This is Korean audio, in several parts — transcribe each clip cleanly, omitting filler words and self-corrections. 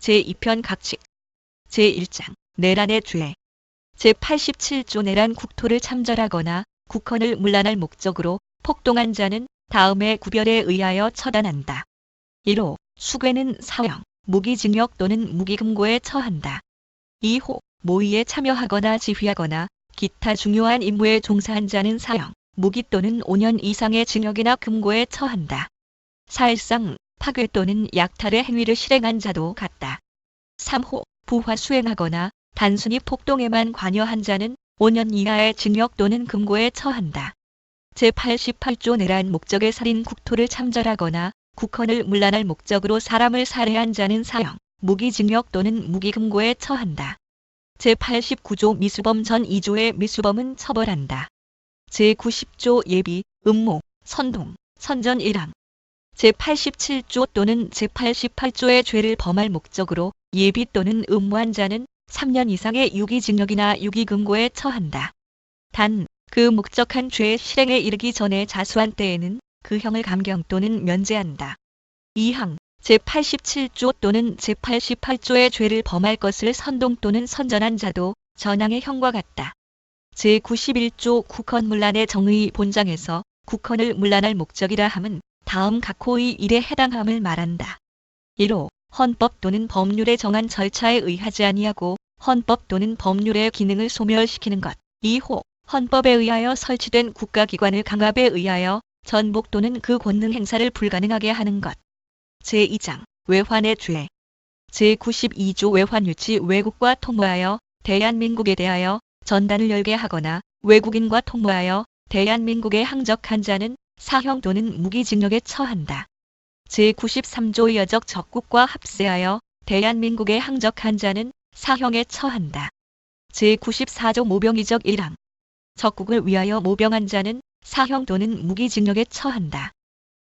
제2편 각칙 제1장 내란의 죄 제87조 내란 국토를 참전하거나 국헌을 문란할 목적으로 폭동한 자는 다음의 구별에 의하여 처단한다. 1호 수괴는 사형, 무기징역 또는 무기금고에 처한다. 2호 모의에 참여하거나 지휘하거나 기타 중요한 임무에 종사한 자는 사형, 무기 또는 5년 이상의 징역이나 금고에 처한다. 사실상 파괴 또는 약탈의 행위를 실행한 자도 같다. 3호 부화 수행하거나 단순히 폭동에만 관여한 자는 5년 이하의 징역 또는 금고에 처한다. 제88조 내란 목적의 살인 국토를 참전하거나 국헌을 문란할 목적으로 사람을 살해한 자는 사형, 무기징역 또는 무기금고에 처한다. 제89조 미수범 전 2조의 미수범은 처벌한다. 제90조 예비, 음모, 선동, 선전 1항 제87조 또는 제88조의 죄를 범할 목적으로 예비 또는 음모한 자는 3년 이상의 유기징역이나 유기금고에 처한다. 단, 그 목적한 죄의 실행에 이르기 전에 자수한 때에는 그 형을 감경 또는 면제한다. 2항 제87조 또는 제88조의 죄를 범할 것을 선동 또는 선전한 자도 전항의 형과 같다. 제91조 국헌문란의 정의 본장에서 국헌을 문란할 목적이라 함은 다음 각호의 일에 해당함을 말한다. 1호 헌법 또는 법률에 정한 절차에 의하지 아니하고 헌법 또는 법률의 기능을 소멸시키는 것. 2호 헌법에 의하여 설치된 국가기관을 강압에 의하여 전복 또는 그 권능 행사를 불가능하게 하는 것. 제2장 외환의 죄 제92조 외환유치 외국과 통모하여 대한민국에 대하여 전단을 열게 하거나 외국인과 통모하여 대한민국에 항적한 자는 사형 또는 무기징역에 처한다. 제93조 여적 적국과 합세하여 대한민국에 항적한 자는 사형에 처한다. 제94조 모병이적 1항 적국을 위하여 모병한 자는 사형 또는 무기징역에 처한다.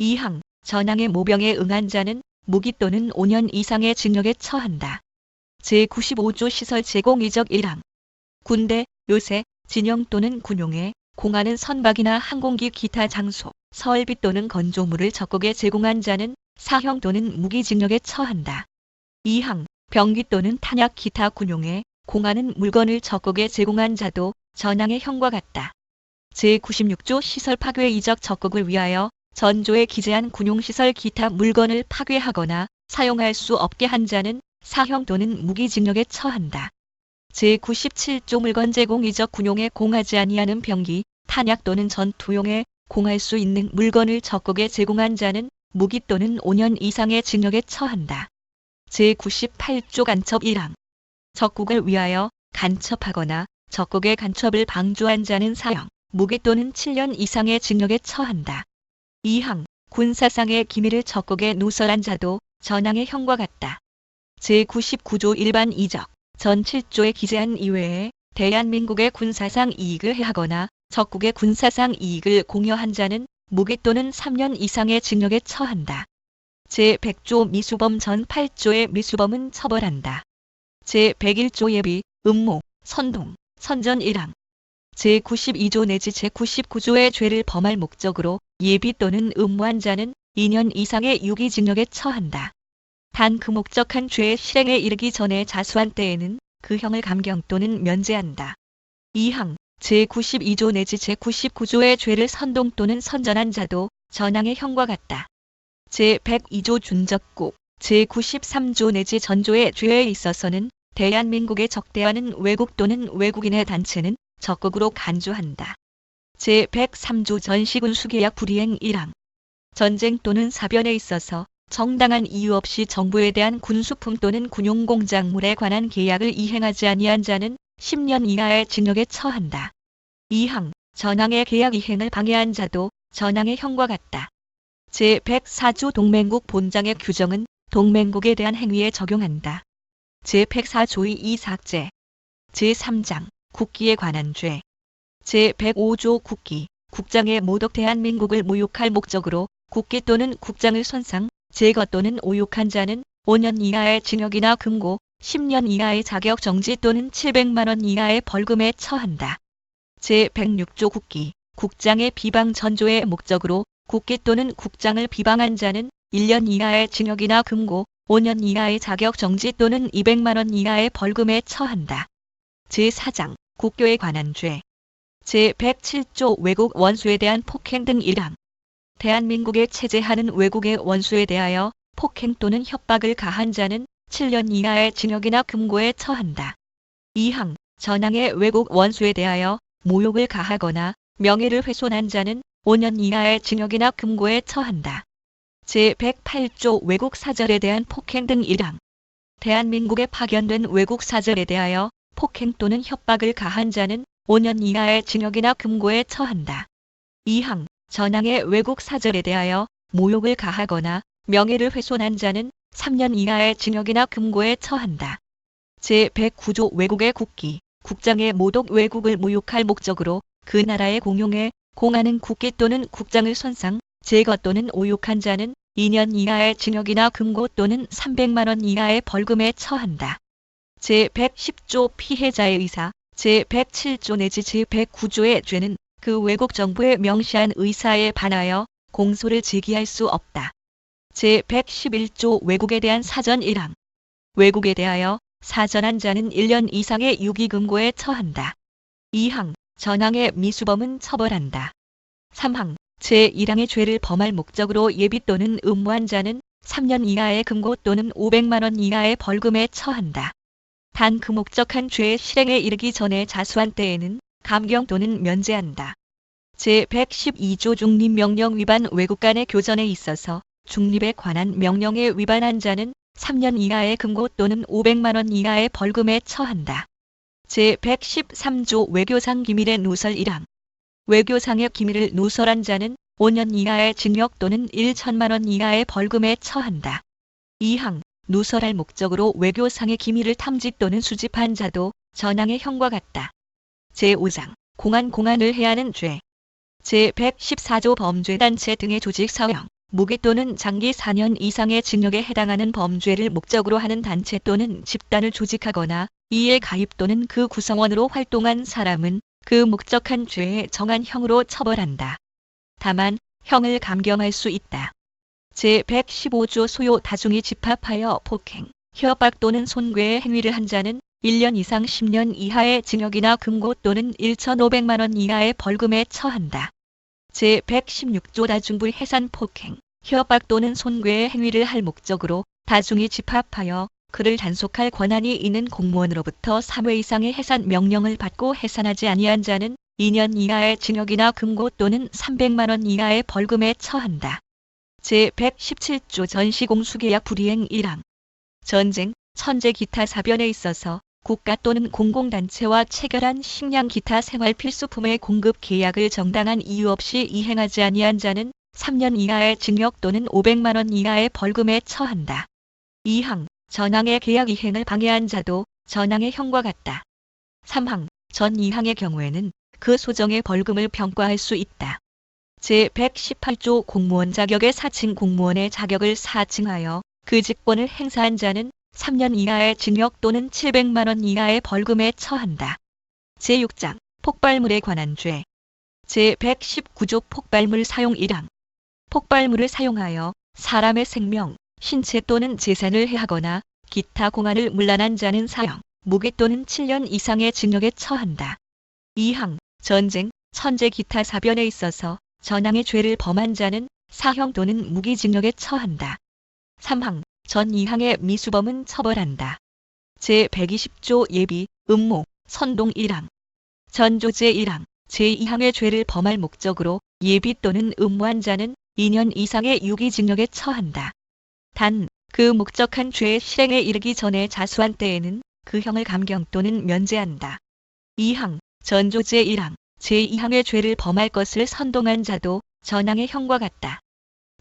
2항 전항의 모병에 응한 자는 무기 또는 5년 이상의 징역에 처한다. 제95조 시설 제공 이적 1항 군대, 요새, 진영 또는 군용에 공하는 선박이나 항공기 기타 장소, 설비 또는 건조물을 적국에 제공한 자는 사형 또는 무기징역에 처한다. 2항 병기 또는 탄약 기타 군용에 공하는 물건을 적국에 제공한 자도 전항의 형과 같다. 제96조 시설 파괴 이적 적국을 위하여 전조에 기재한 군용시설 기타 물건을 파괴하거나 사용할 수 없게 한 자는 사형 또는 무기징역에 처한다. 제97조 물건 제공 이적 군용에 공하지 아니하는 병기, 탄약 또는 전투용에 공할 수 있는 물건을 적국에 제공한 자는 무기 또는 5년 이상의 징역에 처한다. 제98조 간첩 1항 적국을 위하여 간첩하거나 적국의 간첩을 방조한 자는 사형, 무기 또는 7년 이상의 징역에 처한다. 2항 군사상의 기밀을 적국에 누설한 자도 전항의 형과 같다. 제99조 일반 이적 전 7조에 기재한 이외에 대한민국의 군사상 이익을 해하거나 적국의 군사상 이익을 공여한 자는 무기 또는 3년 이상의 징역에 처한다. 제100조 미수범 전 8조의 미수범은 처벌한다. 제101조 예비, 음모, 선동, 선전 1항 제92조 내지 제99조의 죄를 범할 목적으로 예비 또는 음모한 자는 2년 이상의 유기징역에 처한다. 단 그 목적한 죄의 실행에 이르기 전에 자수한 때에는 그 형을 감경 또는 면제한다. 2항 제92조 내지 제99조의 죄를 선동 또는 선전한 자도 전항의 형과 같다. 제102조 준적국 제93조 내지 전조의 죄에 있어서는 대한민국에 적대하는 외국 또는 외국인의 단체는 적국으로 간주한다. 제103조 전시군 수계약 불이행 1항 전쟁 또는 사변에 있어서 정당한 이유 없이 정부에 대한 군수품 또는 군용공작물에 관한 계약을 이행하지 아니한 자는 10년 이하의 징역에 처한다. 2항 전항의 계약 이행을 방해한 자도 전항의 형과 같다. 제104조 동맹국 본장의 규정은 동맹국에 대한 행위에 적용한다. 제104조의 이삭제 제3장 국기에 관한 죄 제105조 국기, 국장의 모독 대한민국을 모욕할 목적으로 국기 또는 국장을 손상, 제거 또는 오욕한 자는 5년 이하의 징역이나 금고, 10년 이하의 자격정지 또는 700만 원 이하의 벌금에 처한다. 제106조 국기, 국장의 비방 전조의 목적으로 국기 또는 국장을 비방한 자는 1년 이하의 징역이나 금고, 5년 이하의 자격 정지 또는 200만 원 이하의 벌금에 처한다. 제4장 국교에 관한 죄. 제107조 외국 원수에 대한 폭행 등 1항. 대한민국에 체제하는 외국의 원수에 대하여 폭행 또는 협박을 가한 자는 7년 이하의 징역이나 금고에 처한다. 2항. 전항의 외국 원수에 대하여 모욕을 가하거나 명예를 훼손한 자는 5년 이하의 징역이나 금고에 처한다. 제108조 외국 사절에 대한 폭행 등 1항. 대한민국에 파견된 외국 사절에 대하여 폭행 또는 협박을 가한 자는 5년 이하의 징역이나 금고에 처한다. 2항. 전항의 외국 사절에 대하여 모욕을 가하거나 명예를 훼손한 자는 3년 이하의 징역이나 금고에 처한다. 제109조 외국의 국기, 국장의 모독 외국을 모욕할 목적으로 그 나라의 공용에 공하는 국기 또는 국장을 손상, 제거 또는 오욕한 자는 2년 이하의 징역이나 금고 또는 300만 원 이하의 벌금에 처한다. 제110조 피해자의 의사, 제107조 내지 제109조의 죄는 그 외국 정부에 명시한 의사에 반하여 공소를 제기할 수 없다. 제111조 외국에 대한 사전 1항. 외국에 대하여 사전한 자는 1년 이상의 유기금고에 처한다. 2항. 전항의 미수범은 처벌한다. 3항. 제1항의 죄를 범할 목적으로 예비 또는 음모한 자는 3년 이하의 금고 또는 500만 원 이하의 벌금에 처한다. 단 그 목적한 죄의 실행에 이르기 전에 자수한 때에는 감경 또는 면제한다. 제112조 중립명령 위반 외국 간의 교전에 있어서 중립에 관한 명령에 위반한 자는 3년 이하의 금고 또는 500만 원 이하의 벌금에 처한다. 제113조 외교상 기밀의 누설 1항. 외교상의 기밀을 누설한 자는 5년 이하의 징역 또는 1천만 원 이하의 벌금에 처한다. 2항. 누설할 목적으로 외교상의 기밀을 탐지 또는 수집한 자도 전항의 형과 같다. 제5장 공안을 해하는 죄. 제114조 범죄단체 등의 조직 사형, 무기 또는 장기 4년 이상의 징역에 해당하는 범죄를 목적으로 하는 단체 또는 집단을 조직하거나 이에 가입 또는 그 구성원으로 활동한 사람은 그 목적한 죄에 정한 형으로 처벌한다. 다만 형을 감경할 수 있다. 제115조 소요 다중이 집합하여 폭행, 협박 또는 손괴의 행위를 한 자는 1년 이상 10년 이하의 징역이나 금고 또는 1,500만 원 이하의 벌금에 처한다. 제116조 다중불 해산 폭행, 협박 또는 손괴의 행위를 할 목적으로 다중이 집합하여 그를 단속할 권한이 있는 공무원으로부터 3회 이상의 해산 명령을 받고 해산하지 아니한 자는 2년 이하의 징역이나 금고 또는 300만 원 이하의 벌금에 처한다. 제117조 전시공수계약 불이행 1항. 전쟁, 천재 기타 사변에 있어서 국가 또는 공공단체와 체결한 식량 기타 생활 필수품의 공급 계약을 정당한 이유 없이 이행하지 아니한 자는 3년 이하의 징역 또는 500만 원 이하의 벌금에 처한다. 2항. 전항의 계약 이행을 방해한 자도 전항의 형과 같다. 3항. 전 2항의 경우에는 그 소정의 벌금을 평가할 수 있다. 제118조 공무원 자격의 사칭 공무원의 자격을 사칭하여 그 직권을 행사한 자는 3년 이하의 징역 또는 700만 원 이하의 벌금에 처한다. 제6장 폭발물에 관한 죄. 제119조 폭발물 사용 1항. 폭발물을 사용하여 사람의 생명, 신체 또는 재산을 해하거나 기타 공안을 문란한 자는 사형, 무기 또는 7년 이상의 징역에 처한다. 2항. 전쟁, 천재 기타 사변에 있어서 전항의 죄를 범한 자는 사형 또는 무기징역에 처한다. 3항. 전 2항의 미수범은 처벌한다. 제120조 예비, 음모, 선동 1항. 전조제 1항. 제2항의 죄를 범할 목적으로 예비 또는 음모한 자는 2년 이상의 유기징역에 처한다. 단, 그 목적한 죄의 실행에 이르기 전에 자수한 때에는 그 형을 감경 또는 면제한다. 2항. 전조제 1항. 제2항의 죄를 범할 것을 선동한 자도 전항의 형과 같다.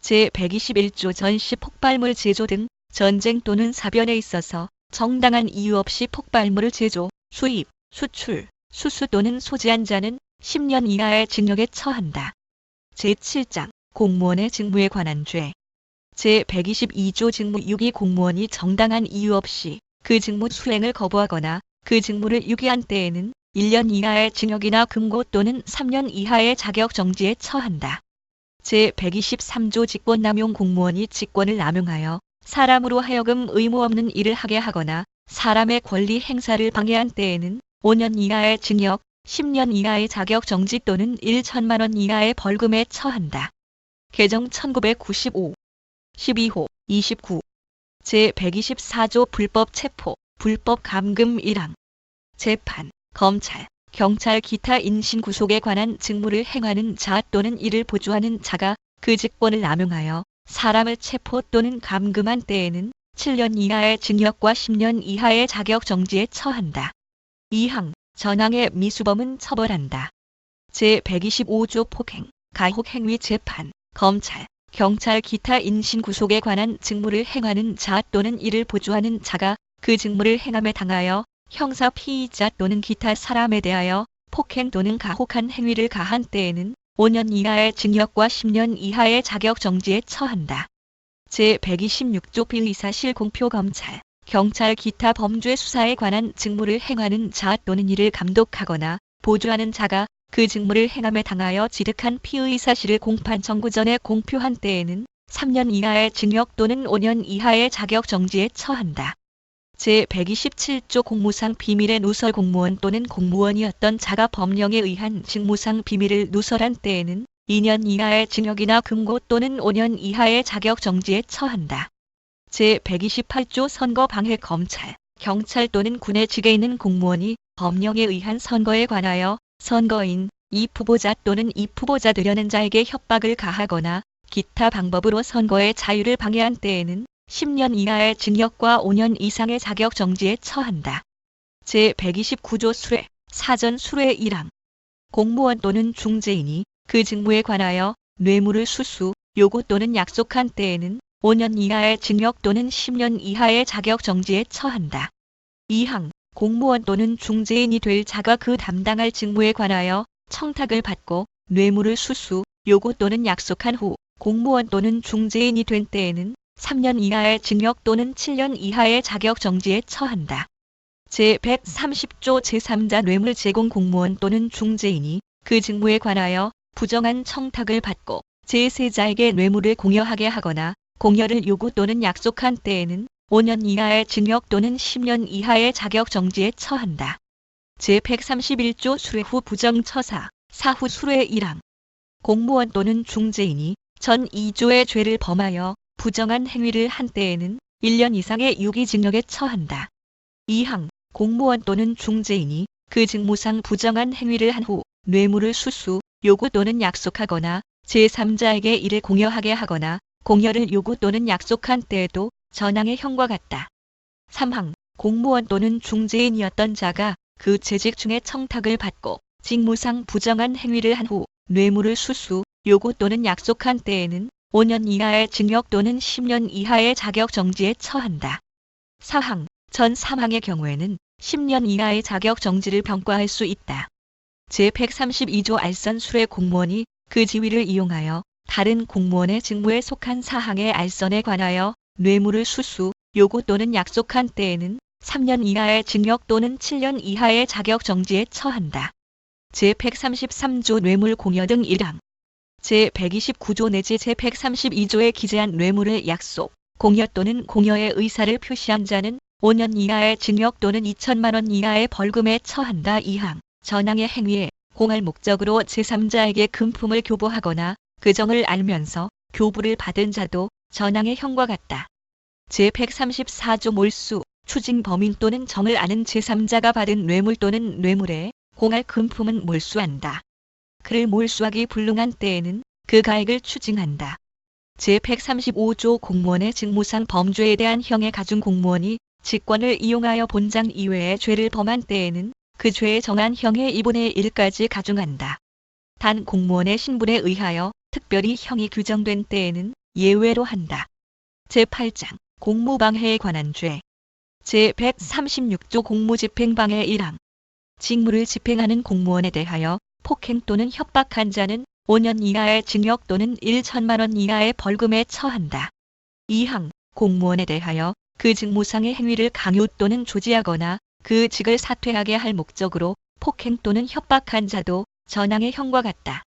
제121조 전시 폭발물 제조 등 전쟁 또는 사변에 있어서 정당한 이유 없이 폭발물을 제조, 수입, 수출, 수수 또는 소지한 자는 10년 이하의 징역에 처한다. 제7장 공무원의 직무에 관한 죄. 제122조 직무 유기 공무원이 정당한 이유 없이 그 직무 수행을 거부하거나 그 직무를 유기한 때에는 1년 이하의 징역이나 금고 또는 3년 이하의 자격 정지에 처한다. 제123조 직권남용 공무원이 직권을 남용하여 사람으로 하여금 의무 없는 일을 하게 하거나 사람의 권리 행사를 방해한 때에는 5년 이하의 징역, 10년 이하의 자격정지 또는 1천만 원 이하의 벌금에 처한다. 개정 1995 12호 29 제124조 불법 체포, 불법 감금 1항 재판, 검찰, 경찰 기타 인신 구속에 관한 직무를 행하는 자 또는 이를 보조하는 자가 그 직권을 남용하여 사람을 체포 또는 감금한 때에는 7년 이하의 징역과 10년 이하의 자격정지에 처한다. 2항 전항의 미수범은 처벌한다. 제125조 폭행, 가혹행위 재판, 검찰, 경찰 기타 인신 구속에 관한 직무를 행하는 자 또는 이를 보조하는 자가 그 직무를 행함에 당하여 형사 피의자 또는 기타 사람에 대하여 폭행 또는 가혹한 행위를 가한 때에는 5년 이하의 징역과 10년 이하의 자격정지에 처한다. 제126조 비의사실 공표 검찰, 경찰 기타 범죄 수사에 관한 직무를 행하는 자 또는 이를 감독하거나 보조하는 자가 그 직무를 행함에 당하여 지득한 피의 사실을 공판 청구 전에 공표한 때에는 3년 이하의 징역 또는 5년 이하의 자격정지에 처한다. 제127조 공무상 비밀의 누설 공무원 또는 공무원이었던 자가 법령에 의한 직무상 비밀을 누설한 때에는 2년 이하의 징역이나 금고 또는 5년 이하의 자격정지에 처한다. 제128조 선거방해 검찰, 경찰 또는 군의 직에 있는 공무원이 법령에 의한 선거에 관하여 선거인, 입후보자 또는 입후보자 되려는 자에게 협박을 가하거나 기타 방법으로 선거의 자유를 방해한 때에는 10년 이하의 징역과 5년 이상의 자격정지에 처한다. 제129조 수뢰, 사전 수뢰 1항 공무원 또는 중재인이 그 직무에 관하여 뇌물을 수수, 요구 또는 약속한 때에는 5년 이하의 징역 또는 10년 이하의 자격정지에 처한다. 2항 공무원 또는 중재인이 될 자가 그 담당할 직무에 관하여 청탁을 받고 뇌물을 수수, 요구 또는 약속한 후 공무원 또는 중재인이 된 때에는 3년 이하의 징역 또는 7년 이하의 자격정지에 처한다. 제130조 제3자 뇌물 제공 공무원 또는 중재인이 그 직무에 관하여 부정한 청탁을 받고 제3자에게 뇌물을 공여하게 하거나 공여를 요구 또는 약속한 때에는 5년 이하의 징역 또는 10년 이하의 자격정지에 처한다. 제131조 수뢰 후 부정처사, 사후 수뢰 1항 공무원 또는 중재인이 전 2조의 죄를 범하여 부정한 행위를 한 때에는 1년 이상의 유기징역에 처한다. 2항 공무원 또는 중재인이 그 직무상 부정한 행위를 한 후 뇌물을 수수, 요구 또는 약속하거나 제3자에게 이를 공여하게 하거나 공여를 요구 또는 약속한 때에도 전항의 형과 같다. 3항 공무원 또는 중재인이었던 자가 그 재직 중에 청탁을 받고 직무상 부정한 행위를 한 후 뇌물을 수수, 요구 또는 약속한 때에는 5년 이하의 징역 또는 10년 이하의 자격정지에 처한다. 4항 전 3항의 경우에는 10년 이하의 자격정지를 병과할 수 있다. 제132조 알선 수뢰 공무원이 그 지위를 이용하여 다른 공무원의 직무에 속한 사항의 알선에 관하여 뇌물을 수수, 요구 또는 약속한 때에는 3년 이하의 징역 또는 7년 이하의 자격정지에 처한다. 제133조 뇌물 공여 등 1항 제129조 내지 제132조에 기재한 뇌물을 약속, 공여 또는 공여의 의사를 표시한 자는 5년 이하의 징역 또는 2천만 원 이하의 벌금에 처한다. 2항 전항의 행위에 공할 목적으로 제3자에게 금품을 교부하거나 그 정을 알면서 교부를 받은 자도 전항의 형과 같다. 제134조 몰수, 추징 범인 또는 정을 아는 제3자가 받은 뇌물 또는 뇌물에 공할 금품은 몰수한다. 그를 몰수하기 불능한 때에는 그 가액을 추징한다. 제135조 공무원의 직무상 범죄에 대한 형에 가중 공무원이 직권을 이용하여 본장 이외의 죄를 범한 때에는 그 죄에 정한 형의 2분의 1까지 가중한다. 단 공무원의 신분에 의하여 특별히 형이 규정된 때에는 예외로 한다. 제8장 공무방해에 관한 죄 제136조 공무집행방해 1항 직무를 집행하는 공무원에 대하여 폭행 또는 협박한 자는 5년 이하의 징역 또는 1천만 원 이하의 벌금에 처한다. 2항 공무원에 대하여 그 직무상의 행위를 강요 또는 조지하거나 그 직을 사퇴하게 할 목적으로 폭행 또는 협박한 자도 전항의 형과 같다.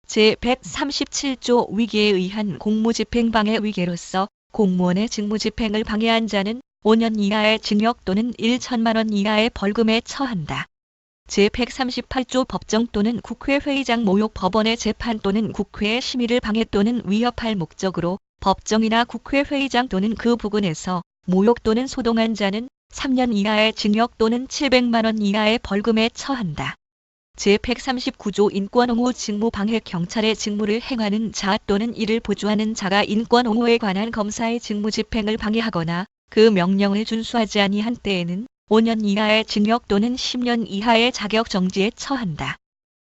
제137조 위계에 의한 공무집행방해 위계로서 공무원의 직무집행을 방해한 자는 5년 이하의 징역 또는 1천만 원 이하의 벌금에 처한다. 제138조 법정 또는 국회 회의장 모욕 법원의 재판 또는 국회의 심의를 방해 또는 위협할 목적으로 법정이나 국회 회의장 또는 그 부근에서 모욕 또는 소동한 자는 3년 이하의 징역 또는 700만 원 이하의 벌금에 처한다. 제139조 인권옹호 직무방해 경찰의 직무를 행하는 자 또는 이를 보조하는 자가 인권옹호에 관한 검사의 직무집행을 방해하거나 그 명령을 준수하지 아니한 때에는 5년 이하의 징역 또는 10년 이하의 자격정지에 처한다.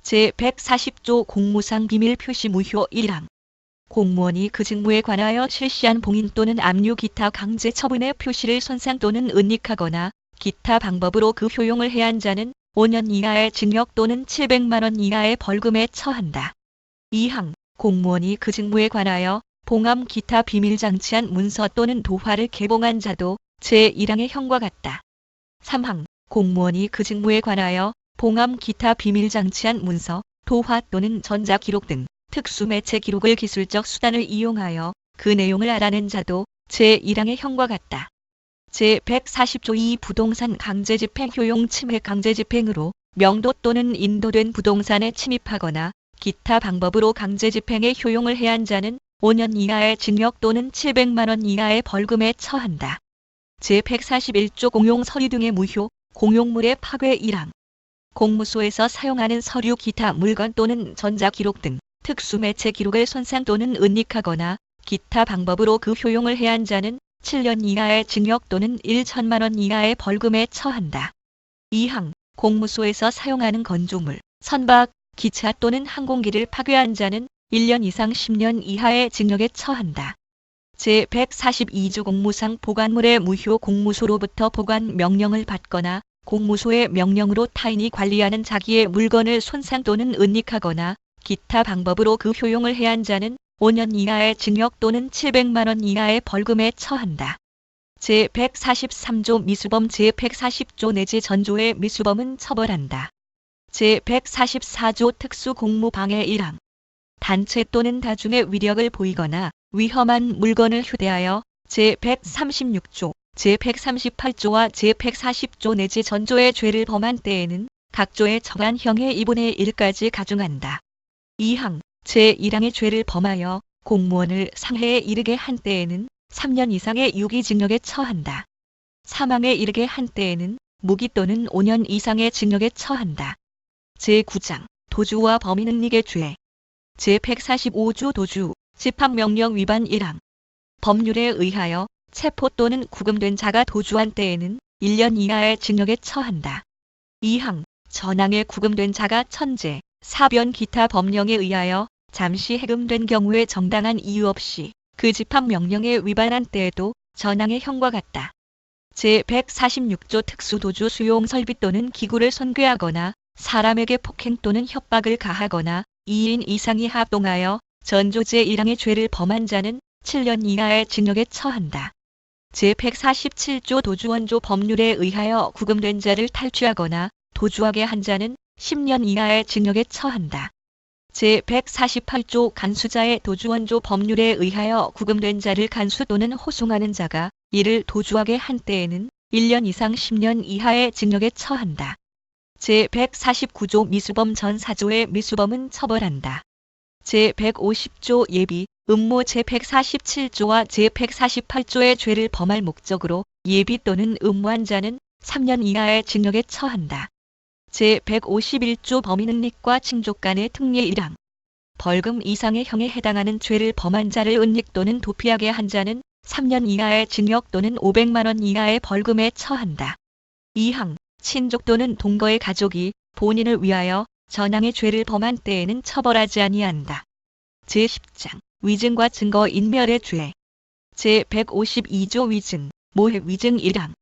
제140조 공무상 비밀 표시 무효 1항. 공무원이 그 직무에 관하여 실시한 봉인 또는 압류 기타 강제 처분의 표시를 손상 또는 은닉하거나 기타 방법으로 그 효용을 해한 자는 5년 이하의 징역 또는 700만 원 이하의 벌금에 처한다. 2항. 공무원이 그 직무에 관하여 봉함 기타 비밀장치한 문서 또는 도화를 개봉한 자도 제1항의 형과 같다. 3항. 공무원이 그 직무에 관하여 봉함 기타 비밀장치한 문서, 도화 또는 전자기록 등 특수매체 기록을 기술적 수단을 이용하여 그 내용을 알아낸 자도 제1항의 형과 같다. 제140조 2 부동산 강제집행 효용 침해 강제집행으로 명도 또는 인도된 부동산에 침입하거나 기타 방법으로 강제집행의 효용을 해한 자는 5년 이하의 징역 또는 700만 원 이하의 벌금에 처한다. 제141조 공용 서류 등의 무효, 공용물의 파괴 1항. 공무소에서 사용하는 서류 기타 물건 또는 전자기록 등 특수매체 기록을 손상 또는 은닉하거나 기타 방법으로 그 효용을 해한 자는 7년 이하의 징역 또는 1천만 원 이하의 벌금에 처한다. 2항. 공무소에서 사용하는 건조물, 선박, 기차 또는 항공기를 파괴한 자는 1년 이상 10년 이하의 징역에 처한다. 제142조 공무상 보관물의 무효 공무소로부터 보관 명령을 받거나 공무소의 명령으로 타인이 관리하는 자기의 물건을 손상 또는 은닉하거나 기타 방법으로 그 효용을 해한 자는 5년 이하의 징역 또는 700만 원 이하의 벌금에 처한다. 제143조 미수범 제140조 내지 전조의 미수범은 처벌한다. 제144조 특수공무방해 1항. 단체 또는 다중의 위력을 보이거나 위험한 물건을 휴대하여 제136조, 제138조와 제140조 내지 전조의 죄를 범한 때에는 각 조에 정한 형의 2분의 1까지 가중한다. 2항. 제1항의 죄를 범하여 공무원을 상해에 이르게 한 때에는 3년 이상의 유기징역에 처한다. 사망에 이르게 한 때에는 무기 또는 5년 이상의 징역에 처한다. 제9장 도주와 범인은닉의 죄. 제145조 도주, 집합명령 위반 1항. 법률에 의하여 체포 또는 구금된 자가 도주한 때에는 1년 이하의 징역에 처한다. 2항. 전항에 구금된 자가 천재, 사변 기타 법령에 의하여 잠시 해금된 경우에 정당한 이유 없이 그 집합명령에 위반한 때에도 전항의 형과 같다. 제146조 특수도주 수용 설비 또는 기구를 손괴하거나 사람에게 폭행 또는 협박을 가하거나 2인 이상이 합동하여 전조 제1항의 죄를 범한 자는 7년 이하의 징역에 처한다. 제147조 도주원조 법률에 의하여 구금된 자를 탈취하거나 도주하게 한 자는 10년 이하의 징역에 처한다. 제148조 간수자의 도주원조 법률에 의하여 구금된 자를 간수 또는 호송하는 자가 이를 도주하게 한 때에는 1년 이상 10년 이하의 징역에 처한다. 제149조 미수범 전 4조의 미수범은 처벌한다. 제150조 예비, 음모 제147조와 제148조의 죄를 범할 목적으로 예비 또는 음모한 자는 3년 이하의 징역에 처한다. 제151조 범인은닉과 칭족 간의 특례 1항. 벌금 이상의 형에 해당하는 죄를 범한 자를 은닉 또는 도피하게 한 자는 3년 이하의 징역 또는 500만 원 이하의 벌금에 처한다. 2항. 친족 또는 동거의 가족이 본인을 위하여 전항의 죄를 범한 때에는 처벌하지 아니한다. 제10장 위증과 증거 인멸의 죄. 제152조 위증, 모해 위증 1항.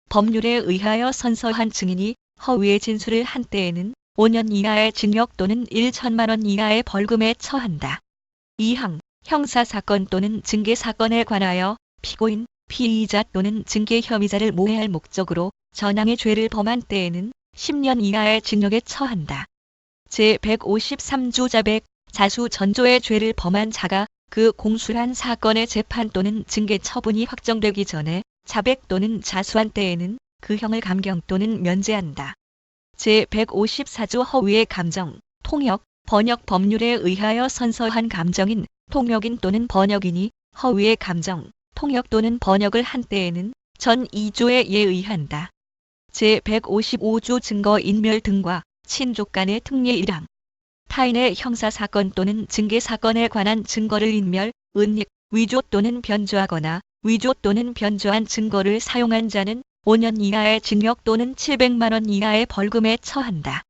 법률에 의하여 선서한 증인이 허위의 진술을 한 때에는 5년 이하의 징역 또는 1천만 원 이하의 벌금에 처한다. 2항. 형사사건 또는 징계사건에 관하여 피고인, 피의자 또는 징계 혐의자를 모해할 목적으로 전항의 죄를 범한 때에는 10년 이하의 징역에 처한다. 제153조 자백, 자수 전조의 죄를 범한 자가 그 공술한 사건의 재판 또는 징계 처분이 확정되기 전에 자백 또는 자수한 때에는 그 형을 감경 또는 면제한다. 제154조 허위의 감정, 통역, 번역 법률에 의하여 선서한 감정인 통역인 또는 번역인이 허위의 감정, 통역 또는 번역을 한 때에는 전 2조에 예의한다. 제155조 증거인멸 등과 친족 간의 특례 1항. 타인의 형사사건 또는 징계사건에 관한 증거를 인멸, 은닉, 위조 또는 변조하거나 위조 또는 변조한 증거를 사용한 자는 5년 이하의 징역 또는 700만 원 이하의 벌금에 처한다.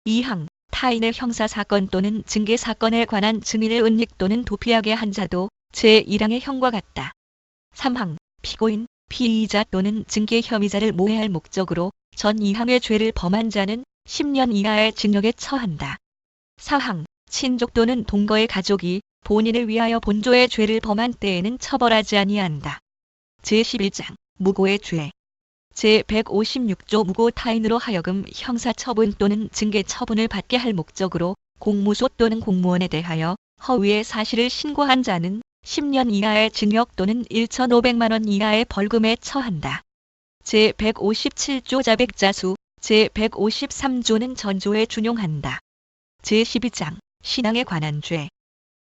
2항. 타인의 형사사건 또는 징계사건에 관한 증인을 은닉 또는 도피하게 한 자도 제1항의 형과 같다. 3항. 피고인, 피의자 또는 징계 혐의자를 모해할 목적으로 전 2항의 죄를 범한 자는 10년 이하의 징역에 처한다. 4항. 친족 또는 동거의 가족이 본인을 위하여 본조의 죄를 범한 때에는 처벌하지 아니한다. 제11장. 무고의 죄. 제156조 무고 타인으로 하여금 형사처분 또는 징계처분을 받게 할 목적으로 공무소 또는 공무원에 대하여 허위의 사실을 신고한 자는 10년 이하의 징역 또는 1,500만 원 이하의 벌금에 처한다. 제157조 자백자수, 제153조는 전조에 준용한다. 제12장 신앙에 관한 죄.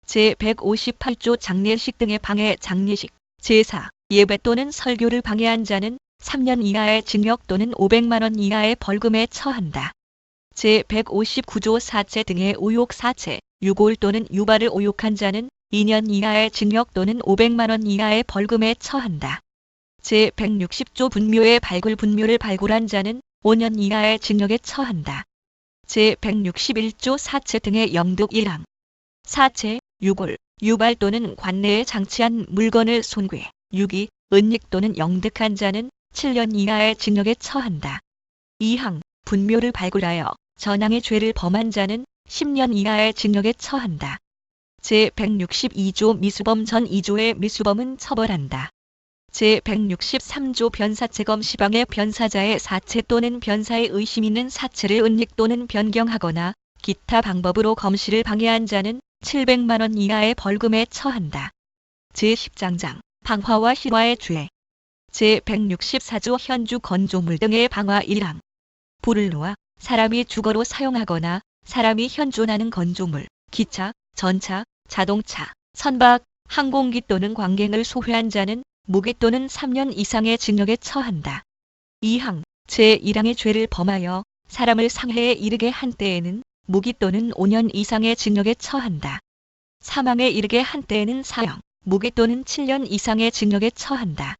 제158조 장례식 등의 방해 장례식, 제사, 예배 또는 설교를 방해한 자는 3년 이하의 징역 또는 500만 원 이하의 벌금에 처한다. 제159조 사체 등의 오욕 사체, 유골 또는 유발을 오욕한 자는 2년 이하의 징역 또는 500만 원 이하의 벌금에 처한다. 제160조 분묘의 발굴 분묘를 발굴한 자는 5년 이하의 징역에 처한다. 제161조 사체 등의 영득 1항. 사체, 유골, 유발 또는 관내에 장치한 물건을 손괴, 유기, 은닉 또는 영득한 자는 7년 이하의 징역에 처한다. 2항. 분묘를 발굴하여 전항의 죄를 범한 자는 10년 이하의 징역에 처한다. 제162조 미수범 전 2조의 미수범은 처벌한다. 제163조 변사체검 시방의 변사자의 사체 또는 변사의 의심 있는 사체를 은닉 또는 변경하거나 기타 방법으로 검시를 방해한 자는 700만 원 이하의 벌금에 처한다. 제10장장 방화와 희화의 죄. 제164조 현주 건조물 등의 방화 1항. 불을 놓아 사람이 주거로 사용하거나 사람이 현존하는 건조물, 기차, 전차, 자동차, 선박, 항공기 또는 광갱을 소유한 자는 무기 또는 3년 이상의 징역에 처한다. 2항. 제1항의 죄를 범하여 사람을 상해에 이르게 한 때에는 무기 또는 5년 이상의 징역에 처한다. 사망에 이르게 한 때에는 사형, 무기 또는 7년 이상의 징역에 처한다.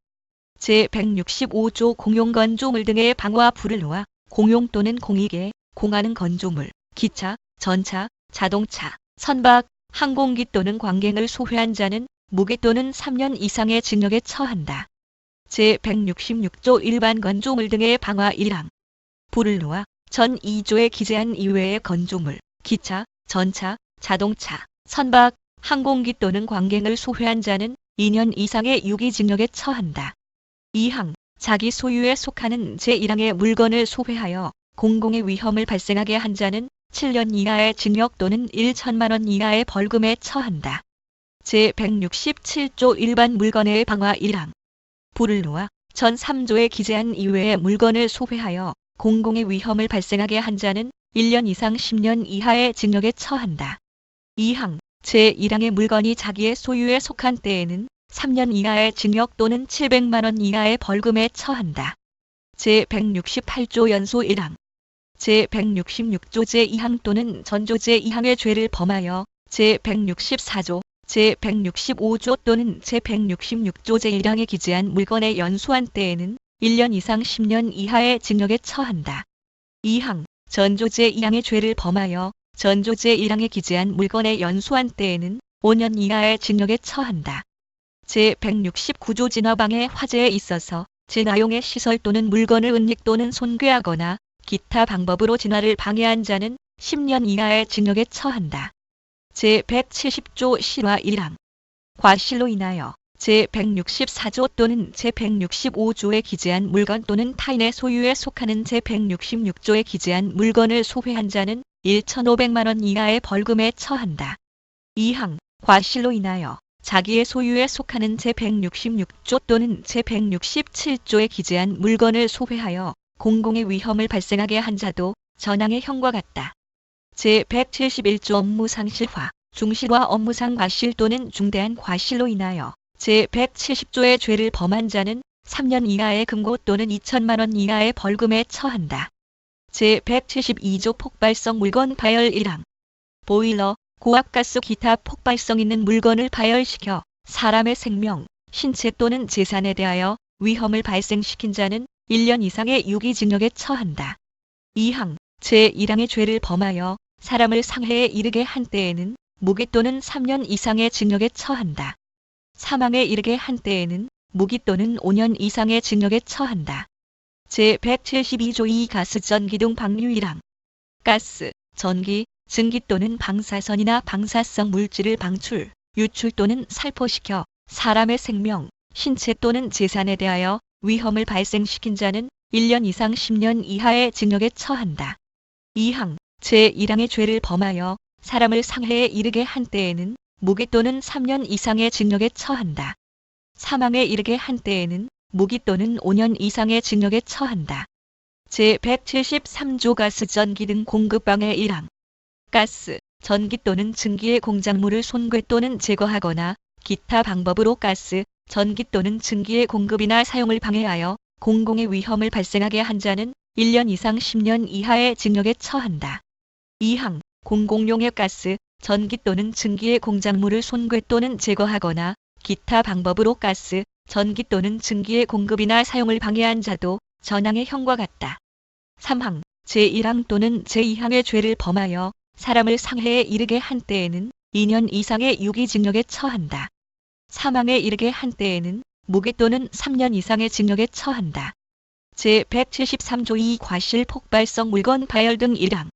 제165조 공용건조물 등의 방화 불을 놓아 공용 또는 공익에 공하는 건조물, 기차, 전차, 자동차, 선박, 항공기 또는 광갱을 소유한 자는 무기 또는 3년 이상의 징역에 처한다. 제166조 일반 건조물 등의 방화 1항. 불을 놓아 전 2조에 기재한 이외의 건조물, 기차, 전차, 자동차, 선박, 항공기 또는 광갱을 소유한 자는 2년 이상의 유기징역에 처한다. 2항. 자기 소유에 속하는 제1항의 물건을 소회하여 공공의 위험을 발생하게 한 자는 7년 이하의 징역 또는 1천만 원 이하의 벌금에 처한다. 제167조 일반 물건의 방화 1항. 불을 놓아 전 3조에 기재한 이외의 물건을 소회하여 공공의 위험을 발생하게 한 자는 1년 이상 10년 이하의 징역에 처한다. 2항. 제1항의 물건이 자기의 소유에 속한 때에는 3년 이하의 징역 또는 700만 원 이하의 벌금에 처한다. 제168조 연소 1항. 제166조 제2항 또는 전조 제2항의 죄를 범하여 제164조, 제165조 또는 제166조 제1항에 기재한 물건에 연소한 때에는 1년 이상 10년 이하의 징역에 처한다. 2항. 전조 제2항의 죄를 범하여 전조 제1항에 기재한 물건에 연소한 때에는 5년 이하의 징역에 처한다. 제169조 진화방해 화재에 있어서 진화용의 시설 또는 물건을 은닉 또는 손괴하거나 기타 방법으로 진화를 방해한 자는 10년 이하의 징역에 처한다. 제170조 실화 1항. 과실로 인하여 제164조 또는 제165조에 기재한 물건 또는 타인의 소유에 속하는 제166조에 기재한 물건을 소회한 자는 1,500만 원 이하의 벌금에 처한다. 2항. 과실로 인하여 자기의 소유에 속하는 제166조 또는 제167조에 기재한 물건을 소회하여 공공의 위험을 발생하게 한 자도 전항의 형과 같다. 제171조 업무상실화, 중실화 업무상 과실 또는 중대한 과실로 인하여 제170조의 죄를 범한 자는 3년 이하의 금고 또는 2천만 원 이하의 벌금에 처한다. 제172조 폭발성 물건 파열 1항. 보일러, 고압가스 기타 폭발성 있는 물건을 파열시켜 사람의 생명, 신체 또는 재산에 대하여 위험을 발생시킨 자는 1년 이상의 유기징역에 처한다. 2항. 제1항의 죄를 범하여 사람을 상해에 이르게 한 때에는 무기 또는 3년 이상의 징역에 처한다. 사망에 이르게 한 때에는 무기 또는 5년 이상의 징역에 처한다. 제172조 2 가스 전기 등 방류 1항. 가스, 전기, 증기 또는 방사선이나 방사성 물질을 방출, 유출 또는 살포시켜 사람의 생명, 신체 또는 재산에 대하여 위험을 발생시킨 자는 1년 이상 10년 이하의 징역에 처한다. 2항. 제1항의 죄를 범하여 사람을 상해에 이르게 한 때에는 무기 또는 3년 이상의 징역에 처한다. 사망에 이르게 한 때에는 무기 또는 5년 이상의 징역에 처한다. 제173조 가스 전기 등 공급방해 1항. 가스, 전기 또는 증기의 공작물을 손괴 또는 제거하거나 기타 방법으로 가스, 전기 또는 증기의 공급이나 사용을 방해하여 공공의 위험을 발생하게 한 자는 1년 이상 10년 이하의 징역에 처한다. 2항. 공공용의 가스, 전기 또는 증기의 공작물을 손괴 또는 제거하거나 기타 방법으로 가스, 전기 또는 증기의 공급이나 사용을 방해한 자도 전항의 형과 같다. 3항. 제1항 또는 제2항의 죄를 범하여 사람을 상해에 이르게 한 때에는 2년 이상의 유기징역에 처한다. 사망에 이르게 한 때에는 무기 또는 3년 이상의 징역에 처한다. 제173조 2 과실 폭발성 물건 파열 등 1항.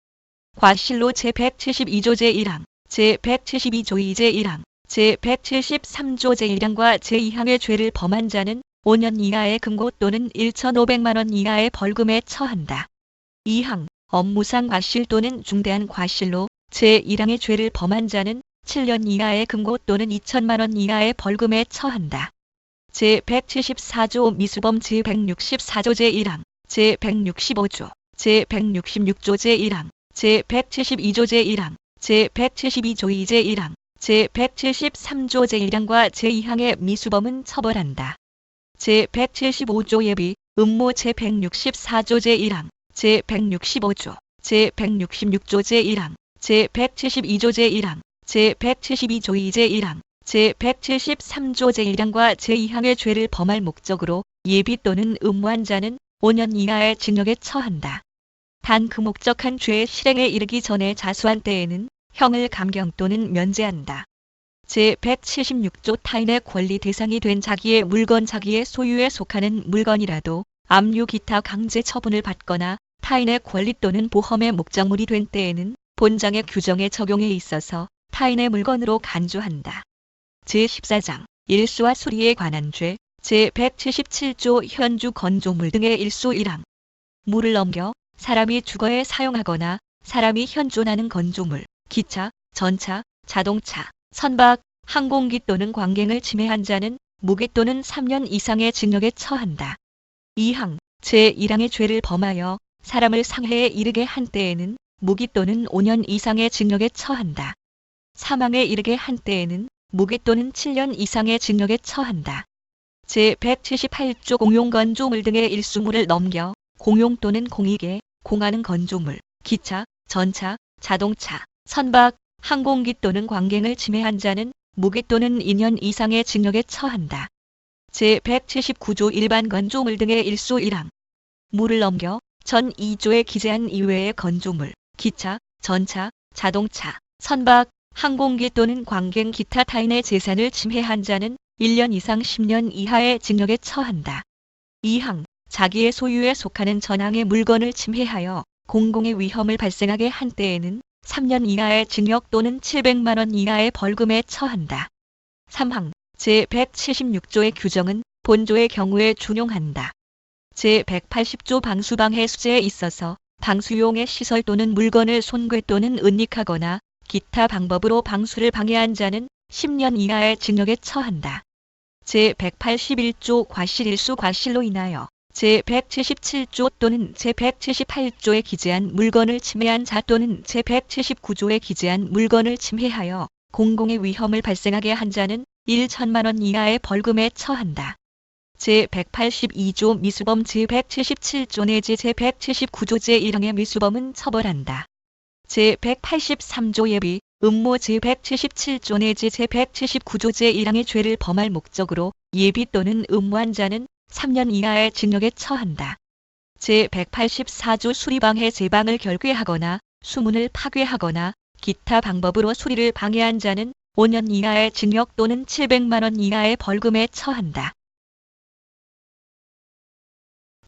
과실로 제172조 제1항, 제172조 2 제1항, 제173조 제1항과 제2항의 죄를 범한 자는 5년 이하의 금고 또는 1,500만 원 이하의 벌금에 처한다. 2항. 업무상 과실 또는 중대한 과실로 제1항의 죄를 범한 자는 7년 이하의 금고 또는 2천만 원 이하의 벌금에 처한다. 제174조 미수범 제164조 제1항, 제165조, 제166조 제1항, 제172조 제1항, 제172조 2 제1항, 제173조 제1항과 제2항의 미수범은 처벌한다. 제175조 예비, 음모 제164조 제1항, 제165조, 제166조 제1항, 제172조 제1항, 제172조 2 제1항, 제173조 제1항과 제2항의 죄를 범할 목적으로 예비 또는 음모한 자는 5년 이하의 징역에 처한다. 단 그 목적한 죄의 실행에 이르기 전에 자수한 때에는 형을 감경 또는 면제한다. 제176조 타인의 권리 대상이 된 자기의 물건 자기의 소유에 속하는 물건이라도 압류 기타 강제 처분을 받거나 타인의 권리 또는 보험의 목적물이 된 때에는 본장의 규정의 적용에 있어서 타인의 물건으로 간주한다. 제14장 일수와 수리에 관한 죄 제177조 현주 건조물 등의 일수 1항. 물을 넘겨 사람이 주거에 사용하거나 사람이 현존하는 건조물, 기차, 전차, 자동차, 선박, 항공기 또는 광갱을 침해한 자는 무기 또는 3년 이상의 징역에 처한다. 2항. 제1항의 죄를 범하여 사람을 상해에 이르게 한 때에는 무기 또는 5년 이상의 징역에 처한다. 사망에 이르게 한 때에는 무기 또는 7년 이상의 징역에 처한다. 제178조 공용 건조물 등의 일수물을 넘겨 공용 또는 공익에 공하는 건조물, 기차, 전차, 자동차, 선박, 항공기 또는 광갱을 침해한 자는 무기 또는 2년 이상의 징역에 처한다. 제179조 일반 건조물 등의 일수 1항. 물을 넘겨 전 2조에 기재한 이외의 건조물, 기차, 전차, 자동차, 선박, 항공기 또는 광갱 기타 타인의 재산을 침해한 자는 1년 이상 10년 이하의 징역에 처한다. 2항. 자기의 소유에 속하는 전항의 물건을 침해하여 공공의 위험을 발생하게 한 때에는 3년 이하의 징역 또는 700만 원 이하의 벌금에 처한다. 3항. 제176조의 규정은 본조의 경우에 준용한다. 제180조 방수방해 수재에 있어서 방수용의 시설 또는 물건을 손괴 또는 은닉하거나 기타 방법으로 방수를 방해한 자는 10년 이하의 징역에 처한다. 제181조 과실일수 과실로 인하여 제177조 또는 제178조에 기재한 물건을 침해한 자 또는 제179조에 기재한 물건을 침해하여 공공의 위험을 발생하게 한 자는 1천만 원 이하의 벌금에 처한다. 제182조 미수범 제177조 내지 제179조 제1항의 미수범은 처벌한다. 제183조 예비, 음모 제177조 내지 제179조 제1항의 죄를 범할 목적으로 예비 또는 음모한 자는 3년 이하의 징역에 처한다. 제184조 수리방해 제방을 결괴하거나 수문을 파괴하거나 기타 방법으로 수리를 방해한 자는 5년 이하의 징역 또는 700만 원 이하의 벌금에 처한다.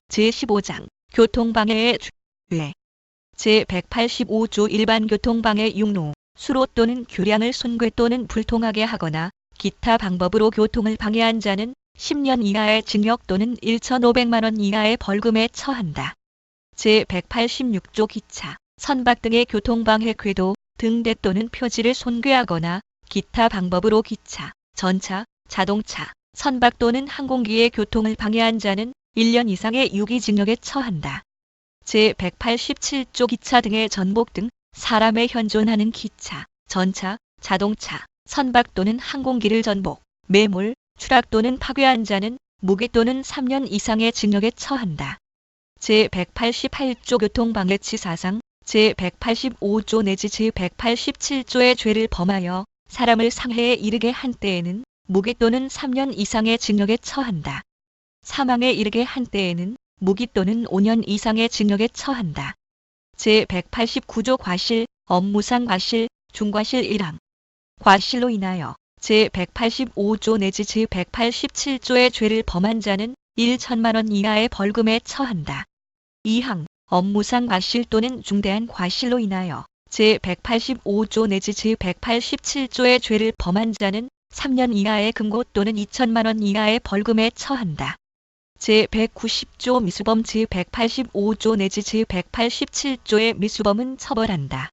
제15장 교통방해의 죄 제185조 일반교통방해 육로, 수로 또는 교량을 손괴 또는 불통하게 하거나 기타 방법으로 교통을 방해한 자는 10년 이하의 징역 또는 1,500만 원 이하의 벌금에 처한다. 제186조 기차, 선박 등의 교통방해 궤도, 등대 또는 표지를 손괴하거나 기타 방법으로 기차, 전차, 자동차, 선박 또는 항공기의 교통을 방해한 자는 1년 이상의 유기징역에 처한다. 제187조 기차 등의 전복 등 사람의 현존하는 기차, 전차, 자동차, 선박 또는 항공기를 전복, 매몰, 추락 또는 파괴한 자는 무기 또는 3년 이상의 징역에 처한다. 제188조 교통방해치사상, 제185조 내지 제187조의 죄를 범하여 사람을 상해에 이르게 한 때에는 무기 또는 3년 이상의 징역에 처한다. 사망에 이르게 한 때에는 무기 또는 5년 이상의 징역에 처한다. 제189조 과실, 업무상 과실, 중과실 1항. 과실로 인하여 제185조 내지 제187조의 죄를 범한 자는 1천만 원 이하의 벌금에 처한다. 2항. 업무상 과실 또는 중대한 과실로 인하여 제185조 내지 제187조의 죄를 범한 자는 3년 이하의 금고 또는 2천만 원 이하의 벌금에 처한다. 제190조 미수범 제185조 내지 제187조의 미수범은 처벌한다.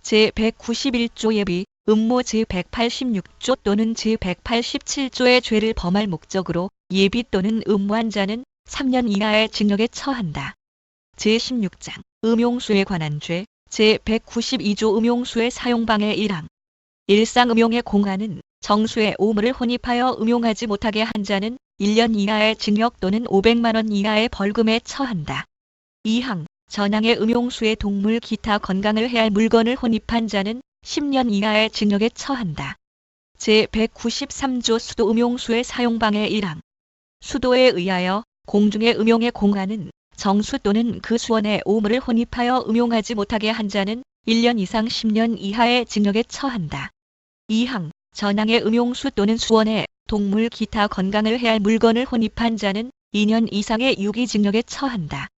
제191조 예비, 음모 제186조 또는 제187조의 죄를 범할 목적으로 예비 또는 음모한 자는 3년 이하의 징역에 처한다. 제16장 음용수에 관한 죄 제192조 음용수의 사용방해 1항. 일상음용의 공하는 정수에 오물을 혼입하여 음용하지 못하게 한 자는 1년 이하의 징역 또는 500만 원 이하의 벌금에 처한다. 2항. 전항의 음용수에 동물 기타 건강을 해할 물건을 혼입한 자는 10년 이하의 징역에 처한다. 제193조 수도 음용수의 사용방해 1항. 수도에 의하여 공중의 음용의 공하는 정수 또는 그 수원에 오물을 혼입하여 음용하지 못하게 한 자는 1년 이상 10년 이하의 징역에 처한다. 2항. 전항의 음용수 또는 수원에 동물 기타 건강을 해할 물건을 혼입한 자는 2년 이상의 유기징역에 처한다.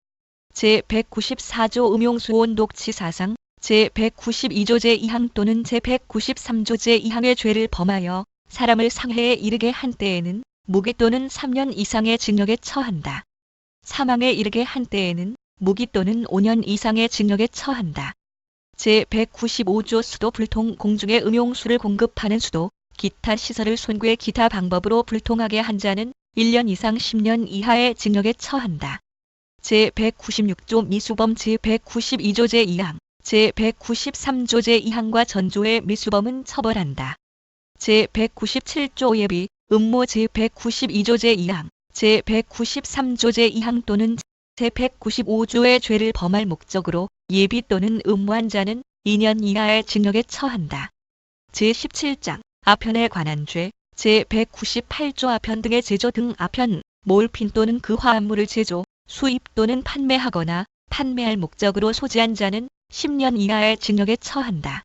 제194조 음용수 온독치사상 제192조 제2항 또는 제193조 제2항의 죄를 범하여 사람을 상해에 이르게 한 때에는 무기 또는 3년 이상의 징역에 처한다. 사망에 이르게 한 때에는 무기 또는 5년 이상의 징역에 처한다. 제195조 수도 불통 공중에 음용수를 공급하는 수도, 기타 시설을 손괴 기타 방법으로 불통하게 한 자는 1년 이상 10년 이하의 징역에 처한다. 제196조 미수범 제192조 제2항, 제193조 제2항과 전조의 미수범은 처벌한다. 제197조 예비, 음모 제192조 제2항, 제193조 제2항 또는 제195조의 죄를 범할 목적으로 예비 또는 음모한 자는 2년 이하의 징역에 처한다. 제17장 아편에 관한 죄 제198조 아편 등의 제조 등 아편, 몰핀 또는 그 화합물을 제조, 수입 또는 판매하거나 판매할 목적으로 소지한 자는 10년 이하의 징역에 처한다.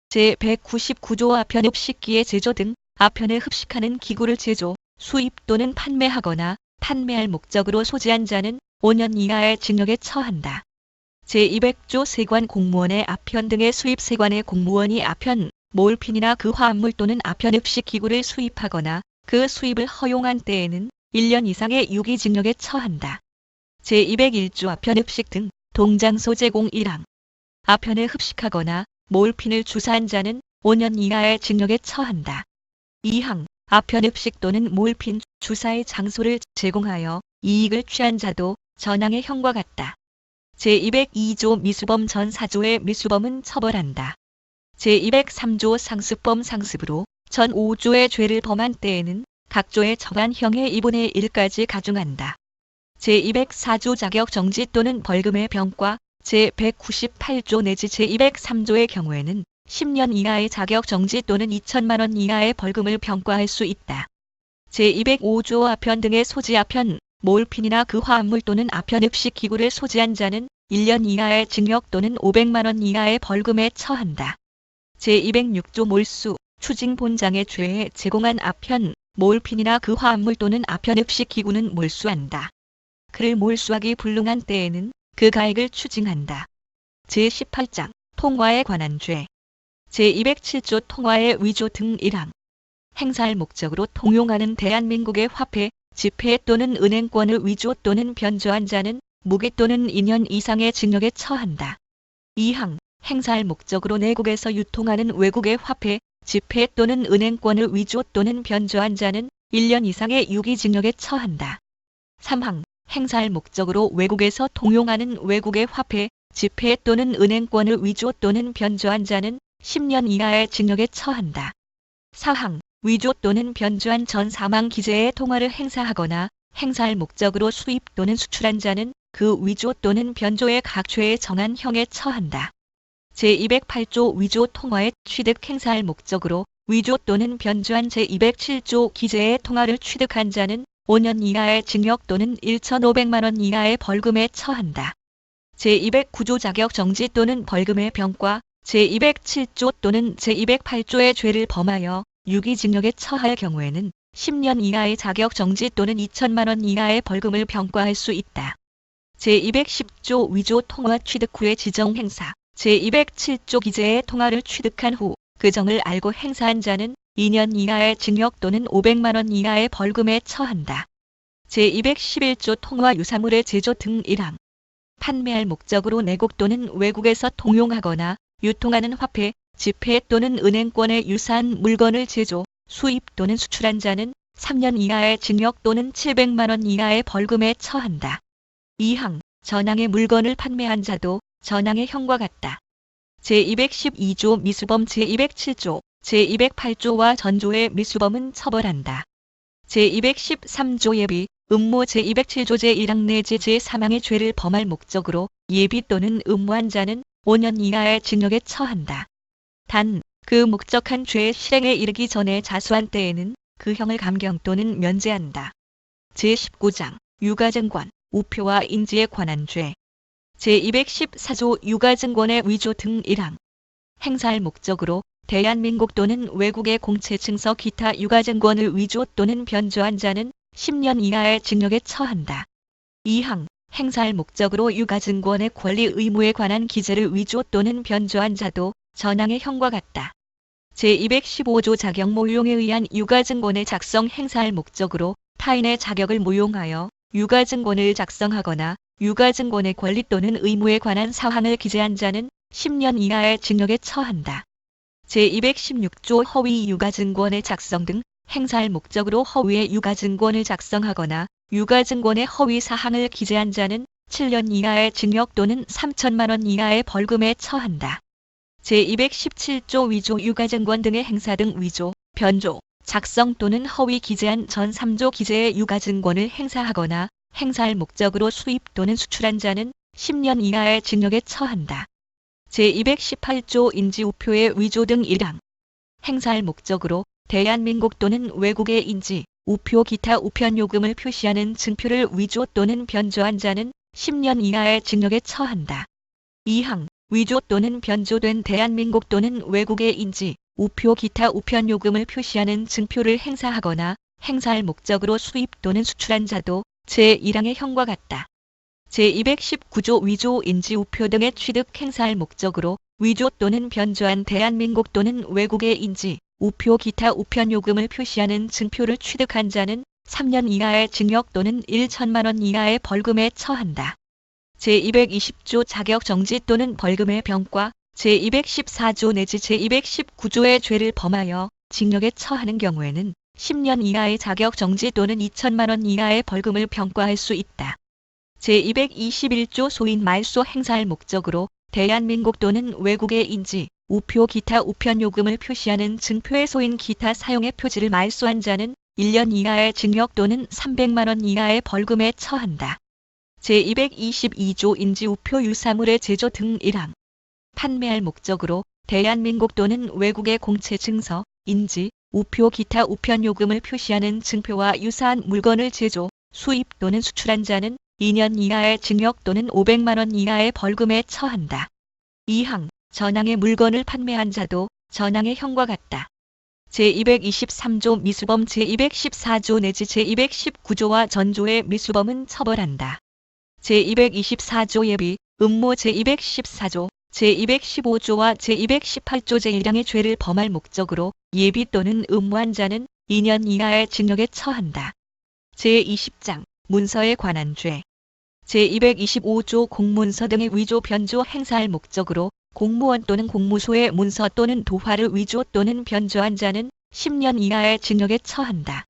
제199조 아편 흡식기의 제조 등 아편에 흡식하는 기구를 제조, 수입 또는 판매하거나 판매할 목적으로 소지한 자는 5년 이하의 징역에 처한다. 제200조 세관 공무원의 아편 등의 수입 세관의 공무원이 아편, 몰핀이나 그 화합물 또는 아편 흡식 기구를 수입하거나 그 수입을 허용한 때에는 1년 이상의 유기징역에 처한다. 제201조 아편 흡식 등 동장소 제공 1항. 아편에 흡식하거나 몰핀을 주사한 자는 5년 이하의 징역에 처한다. 2항 아편읍식 또는 몰핀 주사의 장소를 제공하여 이익을 취한 자도 전항의 형과 같다. 제202조 미수범 전 4조의 미수범은 처벌한다. 제203조 상습범 상습으로 전 5조의 죄를 범한 때에는 각 조의 처관형의 2분의 1까지 가중한다. 제204조 자격정지 또는 벌금의 병과 제198조 내지 제203조의 경우에는 10년 이하의 자격정지 또는 2천만 원 이하의 벌금을 병과할 수 있다. 제205조 아편 등의 소지 아편, 몰핀이나 그 화합물 또는 아편읍식 기구를 소지한 자는 1년 이하의 징역 또는 500만 원 이하의 벌금에 처한다. 제206조 몰수, 추징 본장의 죄에 제공한 아편, 몰핀이나 그 화합물 또는 아편읍식 기구는 몰수한다. 그를 몰수하기 불능한 때에는 그 가액을 추징한다. 제18장 통화에 관한 죄 제207조 통화의 위조 등 1항 행사할 목적으로 통용하는 대한민국의 화폐, 지폐 또는 은행권을 위조 또는 변조한 자는 무기 또는 2년 이상의 징역에 처한다. 2항 행사할 목적으로 내국에서 유통하는 외국의 화폐, 지폐 또는 은행권을 위조 또는 변조한 자는 1년 이상의 유기징역에 처한다. 3항 행사할 목적으로 외국에서 통용하는 외국의 화폐, 지폐 또는 은행권을 위조 또는 변조한 자는 10년 이하의 징역에 처한다. 4항 위조 또는 변조한 전 사망 기재의 통화를 행사하거나 행사할 목적으로 수입 또는 수출한 자는 그 위조 또는 변조의 각 죄에 정한 형에 처한다. 제208조 위조 통화의 취득 행사할 목적으로 위조 또는 변조한 제207조 기재의 통화를 취득한 자는 5년 이하의 징역 또는 1,500만 원 이하의 벌금에 처한다. 제209조 자격정지 또는 벌금의 병과 제207조 또는 제208조의 죄를 범하여 유기징역에 처할 경우에는 10년 이하의 자격정지 또는 2천만 원 이하의 벌금을 병과할 수 있다. 제210조 위조 통화 취득 후의 지정 행사 제207조 기재의 통화를 취득한 후 그 정을 알고 행사한 자는 2년 이하의 징역 또는 500만 원 이하의 벌금에 처한다. 제211조 통화 유사물의 제조 등 1항 판매할 목적으로 내국 또는 외국에서 통용하거나 유통하는 화폐, 지폐 또는 은행권의 유사한 물건을 제조, 수입 또는 수출한 자는 3년 이하의 징역 또는 700만 원 이하의 벌금에 처한다. 2항 전항의 물건을 판매한 자도 전항의 형과 같다. 제212조 미수범 제207조, 제208조와 전조의 미수범은 처벌한다. 제213조 예비, 음모 제207조 제1항 내지 제3항의 죄를 범할 목적으로 예비 또는 음모한 자는 5년 이하의 징역에 처한다. 단, 그 목적한 죄의 실행에 이르기 전에 자수한 때에는 그 형을 감경 또는 면제한다. 제19장 유가증권, 우표와 인지에 관한 죄 제214조 유가증권의 위조 등 1항 행사할 목적으로 대한민국 또는 외국의 공채 증서 기타 유가증권을 위조 또는 변조한 자는 10년 이하의 징역에 처한다. 2항 행사할 목적으로 유가증권의 권리 의무에 관한 기재를 위조 또는 변조한 자도 전항의 형과 같다. 제215조 자격 모용에 의한 유가증권의 작성 행사할 목적으로 타인의 자격을 모용하여 유가증권을 작성하거나 유가증권의 권리 또는 의무에 관한 사항을 기재한 자는 10년 이하의 징역에 처한다. 제216조 허위 유가증권의 작성 등 행사할 목적으로 허위의 유가증권을 작성하거나 유가증권의 허위 사항을 기재한 자는 7년 이하의 징역 또는 3천만 원 이하의 벌금에 처한다. 제217조 위조 유가증권 등의 행사 등 위조, 변조, 작성 또는 허위 기재한 전 3조 기재의 유가증권을 행사하거나 행사할 목적으로 수입 또는 수출한 자는 10년 이하의 징역에 처한다. 제218조 인지우표의 위조 등 1항 행사할 목적으로 대한민국 또는 외국의 인지, 우표 기타 우편요금을 표시하는 증표를 위조 또는 변조한 자는 10년 이하의 징역에 처한다. 2항 위조 또는 변조된 대한민국 또는 외국의 인지, 우표 기타 우편요금을 표시하는 증표를 행사하거나 행사할 목적으로 수입 또는 수출한 자도 제1항의 형과 같다. 제219조 위조 인지우표 등의 취득 행사할 목적으로 위조 또는 변조한 대한민국 또는 외국의 인지, 우표 기타 우편요금을 표시하는 증표를 취득한 자는 3년 이하의 징역 또는 1천만 원 이하의 벌금에 처한다. 제220조 자격정지 또는 벌금의 병과 제214조 내지 제219조의 죄를 범하여 징역에 처하는 경우에는 10년 이하의 자격정지 또는 2천만 원 이하의 벌금을 병과할 수 있다. 제221조 소인 말소 행사할 목적으로 대한민국 또는 외국의 인지, 우표 기타 우편요금을 표시하는 증표의 소인 기타 사용의 표지를 말소한 자는 1년 이하의 징역 또는 300만 원 이하의 벌금에 처한다. 제222조 인지우표 유사물의 제조 등 1항 판매할 목적으로 대한민국 또는 외국의 공채 증서, 인지, 우표 기타 우편요금을 표시하는 증표와 유사한 물건을 제조, 수입 또는 수출한 자는 2년 이하의 징역 또는 500만 원 이하의 벌금에 처한다. 2항 전항의 물건을 판매한 자도 전항의 형과 같다. 제223조 미수범 제214조 내지 제219조와 전조의 미수범은 처벌한다. 제224조 예비, 음모 제214조, 제215조와 제218조 제1항의 죄를 범할 목적으로 예비 또는 음모한 자는 2년 이하의 징역에 처한다. 제20장 문서에 관한 죄 제225조 공문서 등의 위조 변조 행사할 목적으로 공무원 또는 공무소의 문서 또는 도화를 위조 또는 변조한 자는 10년 이하의 징역에 처한다.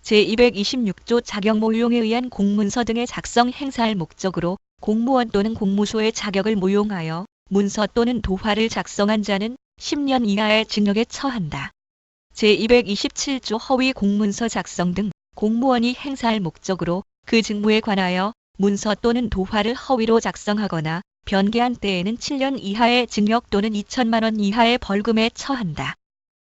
제226조 자격 모용에 의한 공문서 등의 작성 행사할 목적으로 공무원 또는 공무소의 자격을 모용하여 문서 또는 도화를 작성한 자는 10년 이하의 징역에 처한다. 제227조 허위 공문서 작성 등 공무원이 행사할 목적으로 그 직무에 관하여 문서 또는 도화를 허위로 작성하거나 변개한 때에는 7년 이하의 징역 또는 2천만 원 이하의 벌금에 처한다.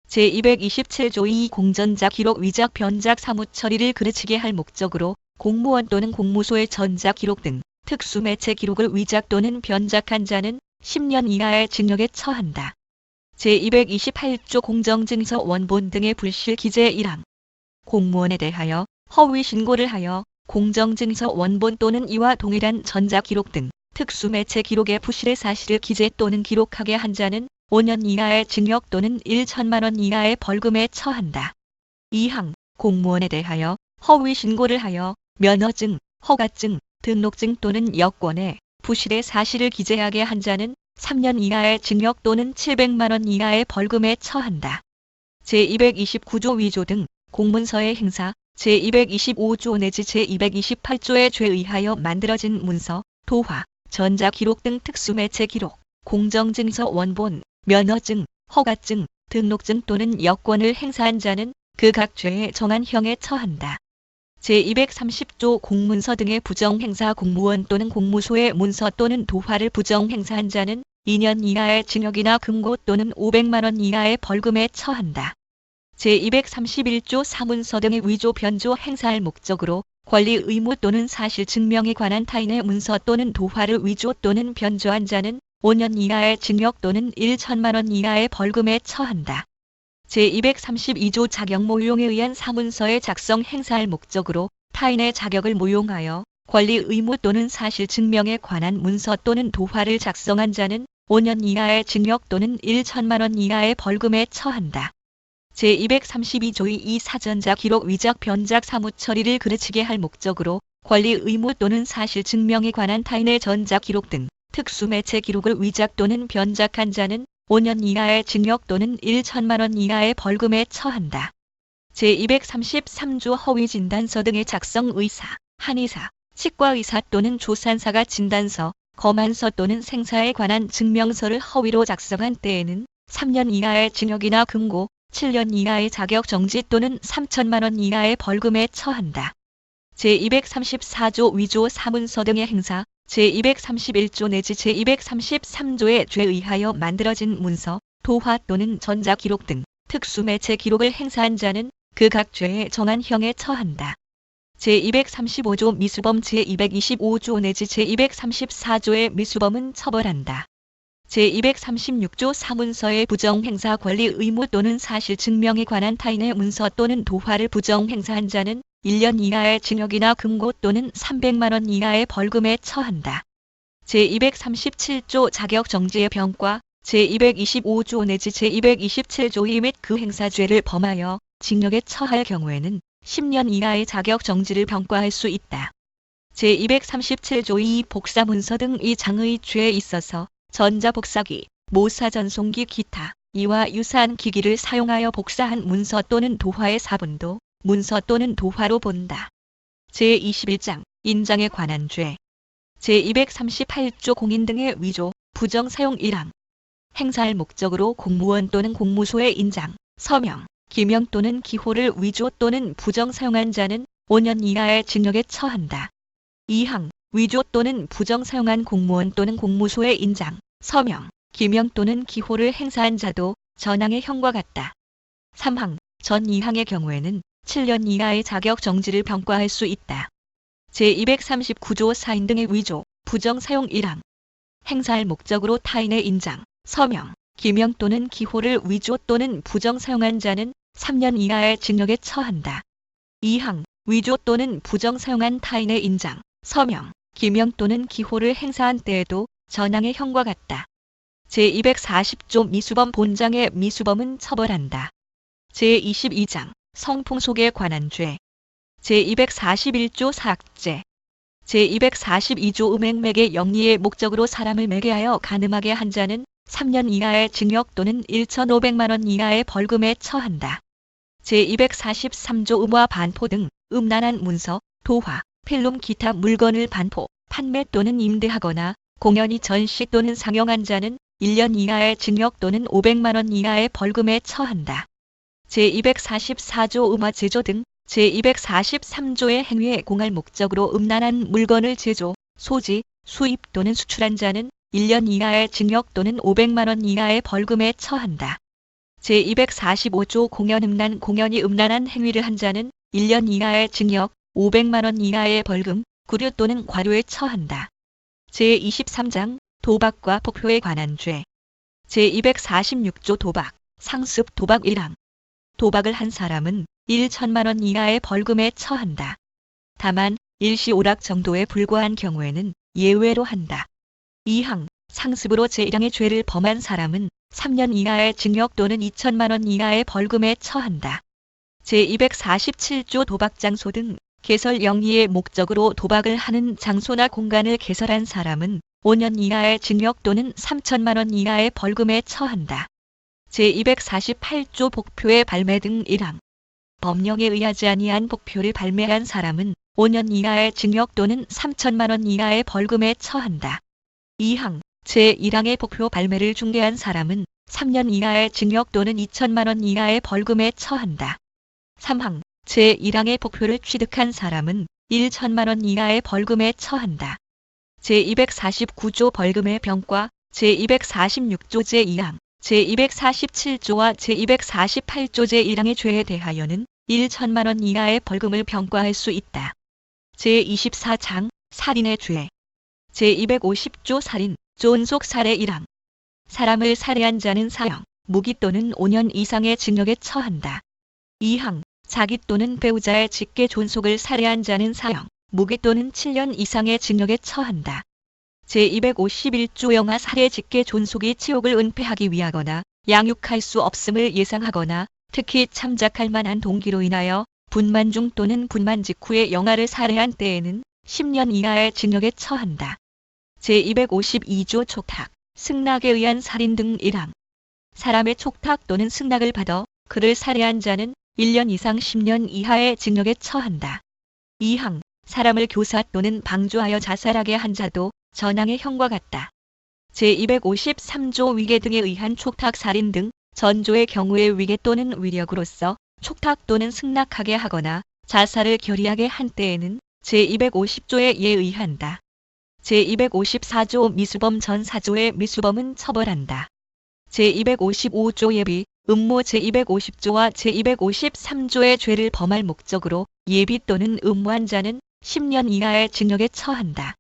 제227조 2 공전자 기록 위작 변작 사무 처리를 그르치게 할 목적으로 공무원 또는 공무소의 전자 기록 등 특수매체 기록을 위작 또는 변작한 자는 10년 이하의 징역에 처한다. 제228조 공정증서 원본 등의 불실 기재 1항 공무원에 대하여 허위 신고를 하여 공정증서 원본 또는 이와 동일한 전자기록 등 특수매체 기록의 부실의 사실을 기재 또는 기록하게 한 자는 5년 이하의 징역 또는 1천만 원 이하의 벌금에 처한다. 2항 공무원에 대하여 허위 신고를 하여 면허증, 허가증, 등록증 또는 여권에 부실의 사실을 기재하게 한 자는 3년 이하의 징역 또는 700만 원 이하의 벌금에 처한다. 제229조 위조 등 공문서의 행사 제225조 내지 제228조의 죄에 의하여 만들어진 문서, 도화, 전자기록 등 특수매체 기록, 공정증서 원본, 면허증, 허가증, 등록증 또는 여권을 행사한 자는 그 각 죄에 정한 형에 처한다. 제230조 공문서 등의 부정행사 공무원 또는 공무소의 문서 또는 도화를 부정행사한 자는 2년 이하의 징역이나 금고 또는 500만 원 이하의 벌금에 처한다. 제231조 사문서 등의 위조 변조 행사할 목적으로 권리 의무 또는 사실 증명에 관한 타인의 문서 또는 도화를 위조 또는 변조한 자는 5년 이하의 징역 또는 1천만 원 이하의 벌금에 처한다. 제232조 자격 모용에 의한 사문서의 작성 행사할 목적으로 타인의 자격을 모용하여 권리 의무 또는 사실 증명에 관한 문서 또는 도화를 작성한 자는 5년 이하의 징역 또는 1천만 원 이하의 벌금에 처한다. 제232조의 이 사전자 기록 위작 변작 사무 처리를 그르치게 할 목적으로 권리 의무 또는 사실 증명에 관한 타인의 전자 기록 등 특수매체 기록을 위작 또는 변작한 자는 5년 이하의 징역 또는 1천만 원 이하의 벌금에 처한다. 제233조 허위 진단서 등의 작성 의사, 한의사, 치과의사 또는 조산사가 진단서, 검안서 또는 생사에 관한 증명서를 허위로 작성한 때에는 3년 이하의 징역이나 금고, 7년 이하의 자격정지 또는 3천만 원 이하의 벌금에 처한다. 제234조 위조 사문서 등의 행사, 제231조 내지 제233조의 죄에 의하여 만들어진 문서, 도화 또는 전자기록 등 특수매체 기록을 행사한 자는 그 각 죄에 정한 형에 처한다. 제235조 미수범 제225조 내지 제234조의 미수범은 처벌한다. 제236조 사문서의 부정행사 권리 의무 또는 사실 증명에 관한 타인의 문서 또는 도화를 부정행사한 자는 1년 이하의 징역이나 금고 또는 300만 원 이하의 벌금에 처한다. 제237조 자격정지의 병과 제225조 내지 제227조 및 그 행사죄를 범하여 징역에 처할 경우에는 10년 이하의 자격정지를 병과할 수 있다. 제237조 2 복사문서 등 이 장의 죄에 있어서 전자복사기, 모사전송기 기타 이와 유사한 기기를 사용하여 복사한 문서 또는 도화의 사본도 문서 또는 도화로 본다. 제21장 인장에 관한 죄 제238조 공인 등의 위조, 부정 사용 1항 행사할 목적으로 공무원 또는 공무소의 인장, 서명, 기명 또는 기호를 위조 또는 부정 사용한 자는 5년 이하의 징역에 처한다. 2항 위조 또는 부정 사용한 공무원 또는 공무소의 인장, 서명, 기명 또는 기호를 행사한 자도 전항의 형과 같다. 3항 전 2항의 경우에는 7년 이하의 자격 정지를 병과할 수 있다. 제239조 사인 등의 위조, 부정 사용 1항 행사할 목적으로 타인의 인장, 서명, 기명 또는 기호를 위조 또는 부정 사용한 자는 3년 이하의 징역에 처한다. 2항 위조 또는 부정 사용한 타인의 인장, 서명, 기명 또는 기호를 행사한 때에도 전항의 형과 같다. 제240조 미수범 본장의 미수범은 처벌한다. 제22장 성풍속에 관한 죄 제241조 사악죄 제242조 음행매개 영리의 목적으로 사람을 매개하여 간음하게 한 자는 3년 이하의 징역 또는 1,500만 원 이하의 벌금에 처한다. 제243조 음화 반포 등 음란한 문서, 도화, 필름 기타 물건을 반포, 판매 또는 임대하거나 공연히 전시 또는 상영한 자는 1년 이하의 징역 또는 500만 원 이하의 벌금에 처한다. 제244조 음화 제조 등 제243조의 행위에 공할 목적으로 음란한 물건을 제조, 소지, 수입 또는 수출한 자는 1년 이하의 징역 또는 500만 원 이하의 벌금에 처한다. 제245조 공연음란 공연이 음란한 행위를 한 자는 1년 이하의 징역, 500만 원 이하의 벌금, 구류 또는 과료에 처한다. 제23장 도박과 폭효에 관한 죄 제246조 도박, 상습 도박 1항 도박을 한 사람은 1,000만 원 이하의 벌금에 처한다. 다만 일시 오락 정도에 불과한 경우에는 예외로 한다. 2항 상습으로 제1항의 죄를 범한 사람은 3년 이하의 징역 또는 2,000만 원 이하의 벌금에 처한다. 제247조 도박장소 등 개설 영리의 목적으로 도박을 하는 장소나 공간을 개설한 사람은 5년 이하의 징역 또는 3,000만 원 이하의 벌금에 처한다. 제248조 복표의 발매 등 1항 법령에 의하지 아니한 복표를 발매한 사람은 5년 이하의 징역 또는 3,000만 원 이하의 벌금에 처한다. 2항 제1항의 복표 발매를 중개한 사람은 3년 이하의 징역 또는 2,000만 원 이하의 벌금에 처한다. 3항 제1항의 복표를 취득한 사람은 1,000만 원 이하의 벌금에 처한다. 제249조 벌금의 병과 제246조 제2항, 제247조와 제248조 제1항의 죄에 대하여는 1,000만 원 이하의 벌금을 병과할 수 있다. 제24장 살인의 죄 제250조 살인, 존속 살해 1항 사람을 살해한 자는 사형, 무기 또는 5년 이상의 징역에 처한다. 2항 자기 또는 배우자의 직계 존속을 살해한 자는 사형, 무기 또는 7년 이상의 징역에 처한다. 제251조 영아 살해 직계 존속이 치욕을 은폐하기 위하거나 양육할 수 없음을 예상하거나 특히 참작할 만한 동기로 인하여 분만 중 또는 분만 직후에 영아를 살해한 때에는 10년 이하의 징역에 처한다. 제252조 촉탁, 승낙에 의한 살인 등 1항 사람의 촉탁 또는 승낙을 받아 그를 살해한 자는 1년 이상 10년 이하의 징역에 처한다. 2항 사람을 교사 또는 방조하여 자살하게 한 자도 전항의 형과 같다. 제253조 위계 등에 의한 촉탁 살인 등 전조의 경우에 위계 또는 위력으로서 촉탁 또는 승낙하게 하거나 자살을 결의하게 한 때에는 제250조에 의한다. 제254조 미수범 전 4조의 미수범은 처벌한다. 제255조 예비, 음모 제250조와 제253조의 죄를 범할 목적으로 예비 또는 음모한 자는 10년 이하의 징역에 처한다.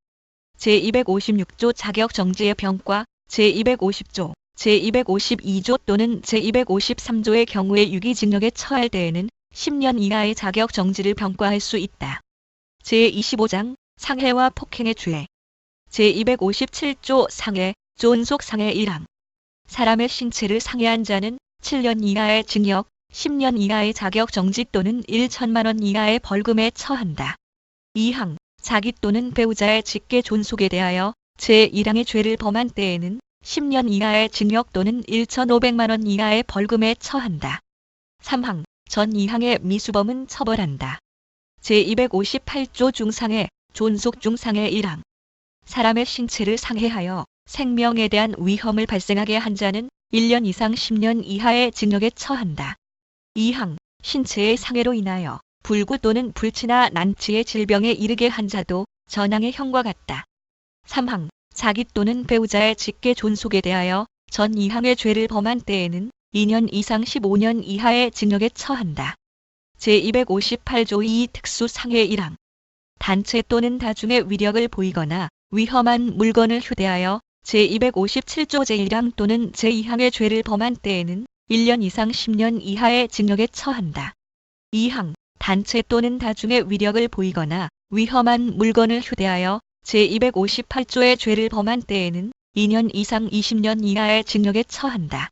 제256조 자격정지의 병과 제250조, 제252조 또는 제253조의 경우에 유기징역에 처할 때에는 10년 이하의 자격정지를 병과할 수 있다. 제25장 상해와 폭행의 죄 제257조 상해, 존속 상해 1항 사람의 신체를 상해한 자는 7년 이하의 징역, 10년 이하의 자격정지 또는 1,000만 원 이하의 벌금에 처한다. 2항 자기 또는 배우자의 직계 존속에 대하여 제1항의 죄를 범한 때에는 10년 이하의 징역 또는 1,500만 원 이하의 벌금에 처한다. 3항 전 2항의 미수범은 처벌한다. 제258조 중상해 존속 중상해 1항 사람의 신체를 상해하여 생명에 대한 위험을 발생하게 한 자는 1년 이상 10년 이하의 징역에 처한다. 2항 신체의 상해로 인하여 불구 또는 불치나 난치의 질병에 이르게 한 자도 전항의 형과 같다. 3항 자기 또는 배우자의 직계 존속에 대하여 전 2항의 죄를 범한 때에는 2년 이상 15년 이하의 징역에 처한다. 제258조 2 특수상해 1항 단체 또는 다중의 위력을 보이거나 위험한 물건을 휴대하여 제257조 제1항 또는 제2항의 죄를 범한 때에는 1년 이상 10년 이하의 징역에 처한다. 2항 단체 또는 다중의 위력을 보이거나 위험한 물건을 휴대하여 제258조의 죄를 범한 때에는 2년 이상 20년 이하의 징역에 처한다.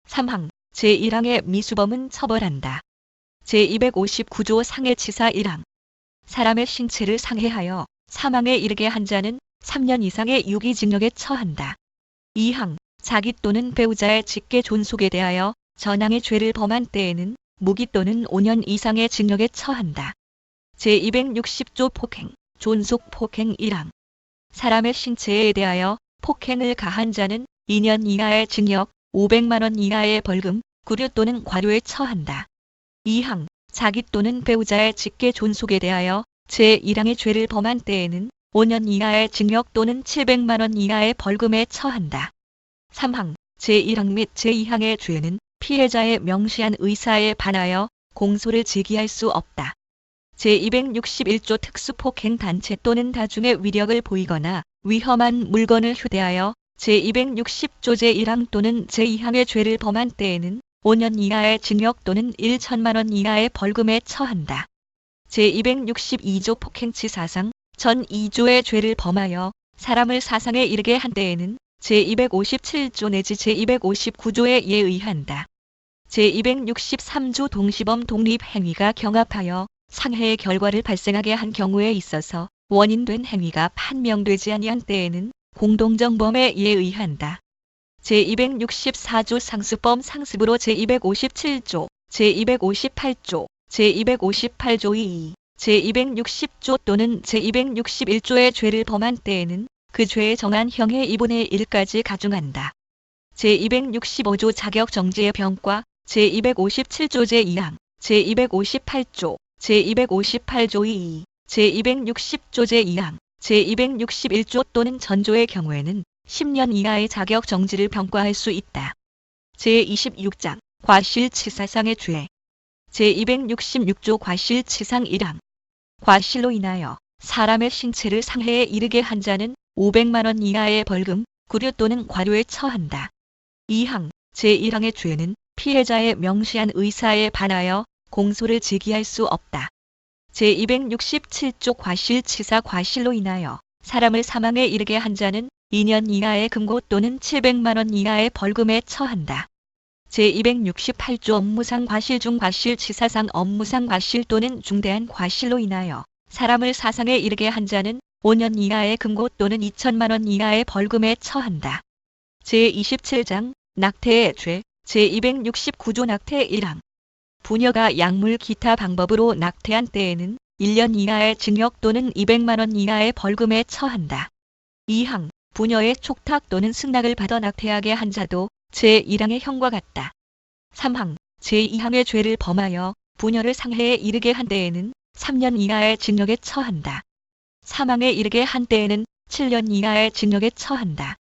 3항 제1항의 미수범은 처벌한다. 제259조 상해치사 1항 사람의 신체를 상해하여 사망에 이르게 한 자는 3년 이상의 유기징역에 처한다. 2항 자기 또는 배우자의 직계 존속에 대하여 전항의 죄를 범한 때에는 무기 또는 5년 이상의 징역에 처한다. 제260조 폭행, 존속 폭행 1항 사람의 신체에 대하여 폭행을 가한 자는 2년 이하의 징역, 500만 원 이하의 벌금, 구류 또는 과료에 처한다. 2항 자기 또는 배우자의 직계 존속에 대하여 제1항의 죄를 범한 때에는 5년 이하의 징역 또는 700만 원 이하의 벌금에 처한다. 3항 제1항 및 제2항의 죄는 피해자의 명시한 의사에 반하여 공소를 제기할 수 없다. 제261조 특수폭행 단체 또는 다중의 위력을 보이거나 위험한 물건을 휴대하여 제260조 제1항 또는 제2항의 죄를 범한 때에는 5년 이하의 징역 또는 1천만 원 이하의 벌금에 처한다. 제262조 폭행치사상 전 2조의 죄를 범하여 사람을 사상에 이르게 한 때에는 제257조 내지 제259조에 예의한다. 제263조 동시범 독립행위가 경합하여 상해의 결과를 발생하게 한 경우에 있어서 원인된 행위가 판명되지 아니한 때에는 공동정범에 예의한다. 제264조 상습범 상습으로 제257조, 제258조, 제258조 2, 제260조 또는 제261조의 죄를 범한 때에는 그 죄에 정한 형의 2분의 1까지 가중한다. 제265조 자격정지의 병과 제257조 제2항, 제258조, 제258조 2, 제260조 제2항, 제261조 또는 전조의 경우에는 10년 이하의 자격정지를 병과할 수 있다. 제26장 과실치사상의 죄 제266조 과실치상 1항 과실로 인하여 사람의 신체를 상해에 이르게 한 자는 500만 원 이하의 벌금, 구류 또는 과료에 처한다. 2항 제1항의 죄는 피해자의 명시한 의사에 반하여 공소를 제기할 수 없다. 제267조 과실치사 과실로 인하여 사람을 사망에 이르게 한 자는 2년 이하의 금고 또는 700만 원 이하의 벌금에 처한다. 제268조 업무상 과실 중 과실치사상 업무상 과실 또는 중대한 과실로 인하여 사람을 사상에 이르게 한 자는 5년 이하의 금고 또는 2천만 원 이하의 벌금에 처한다. 제27장 낙태의 죄 제269조 낙태 1항 부녀가 약물 기타 방법으로 낙태한 때에는 1년 이하의 징역 또는 200만 원 이하의 벌금에 처한다. 2항 부녀의 촉탁 또는 승낙을 받아 낙태하게 한 자도 제1항의 형과 같다. 3항 제2항의 죄를 범하여 부녀를 상해에 이르게 한 때에는 3년 이하의 징역에 처한다. 사망에 이르게 한 때에는 7년 이하의 징역에 처한다.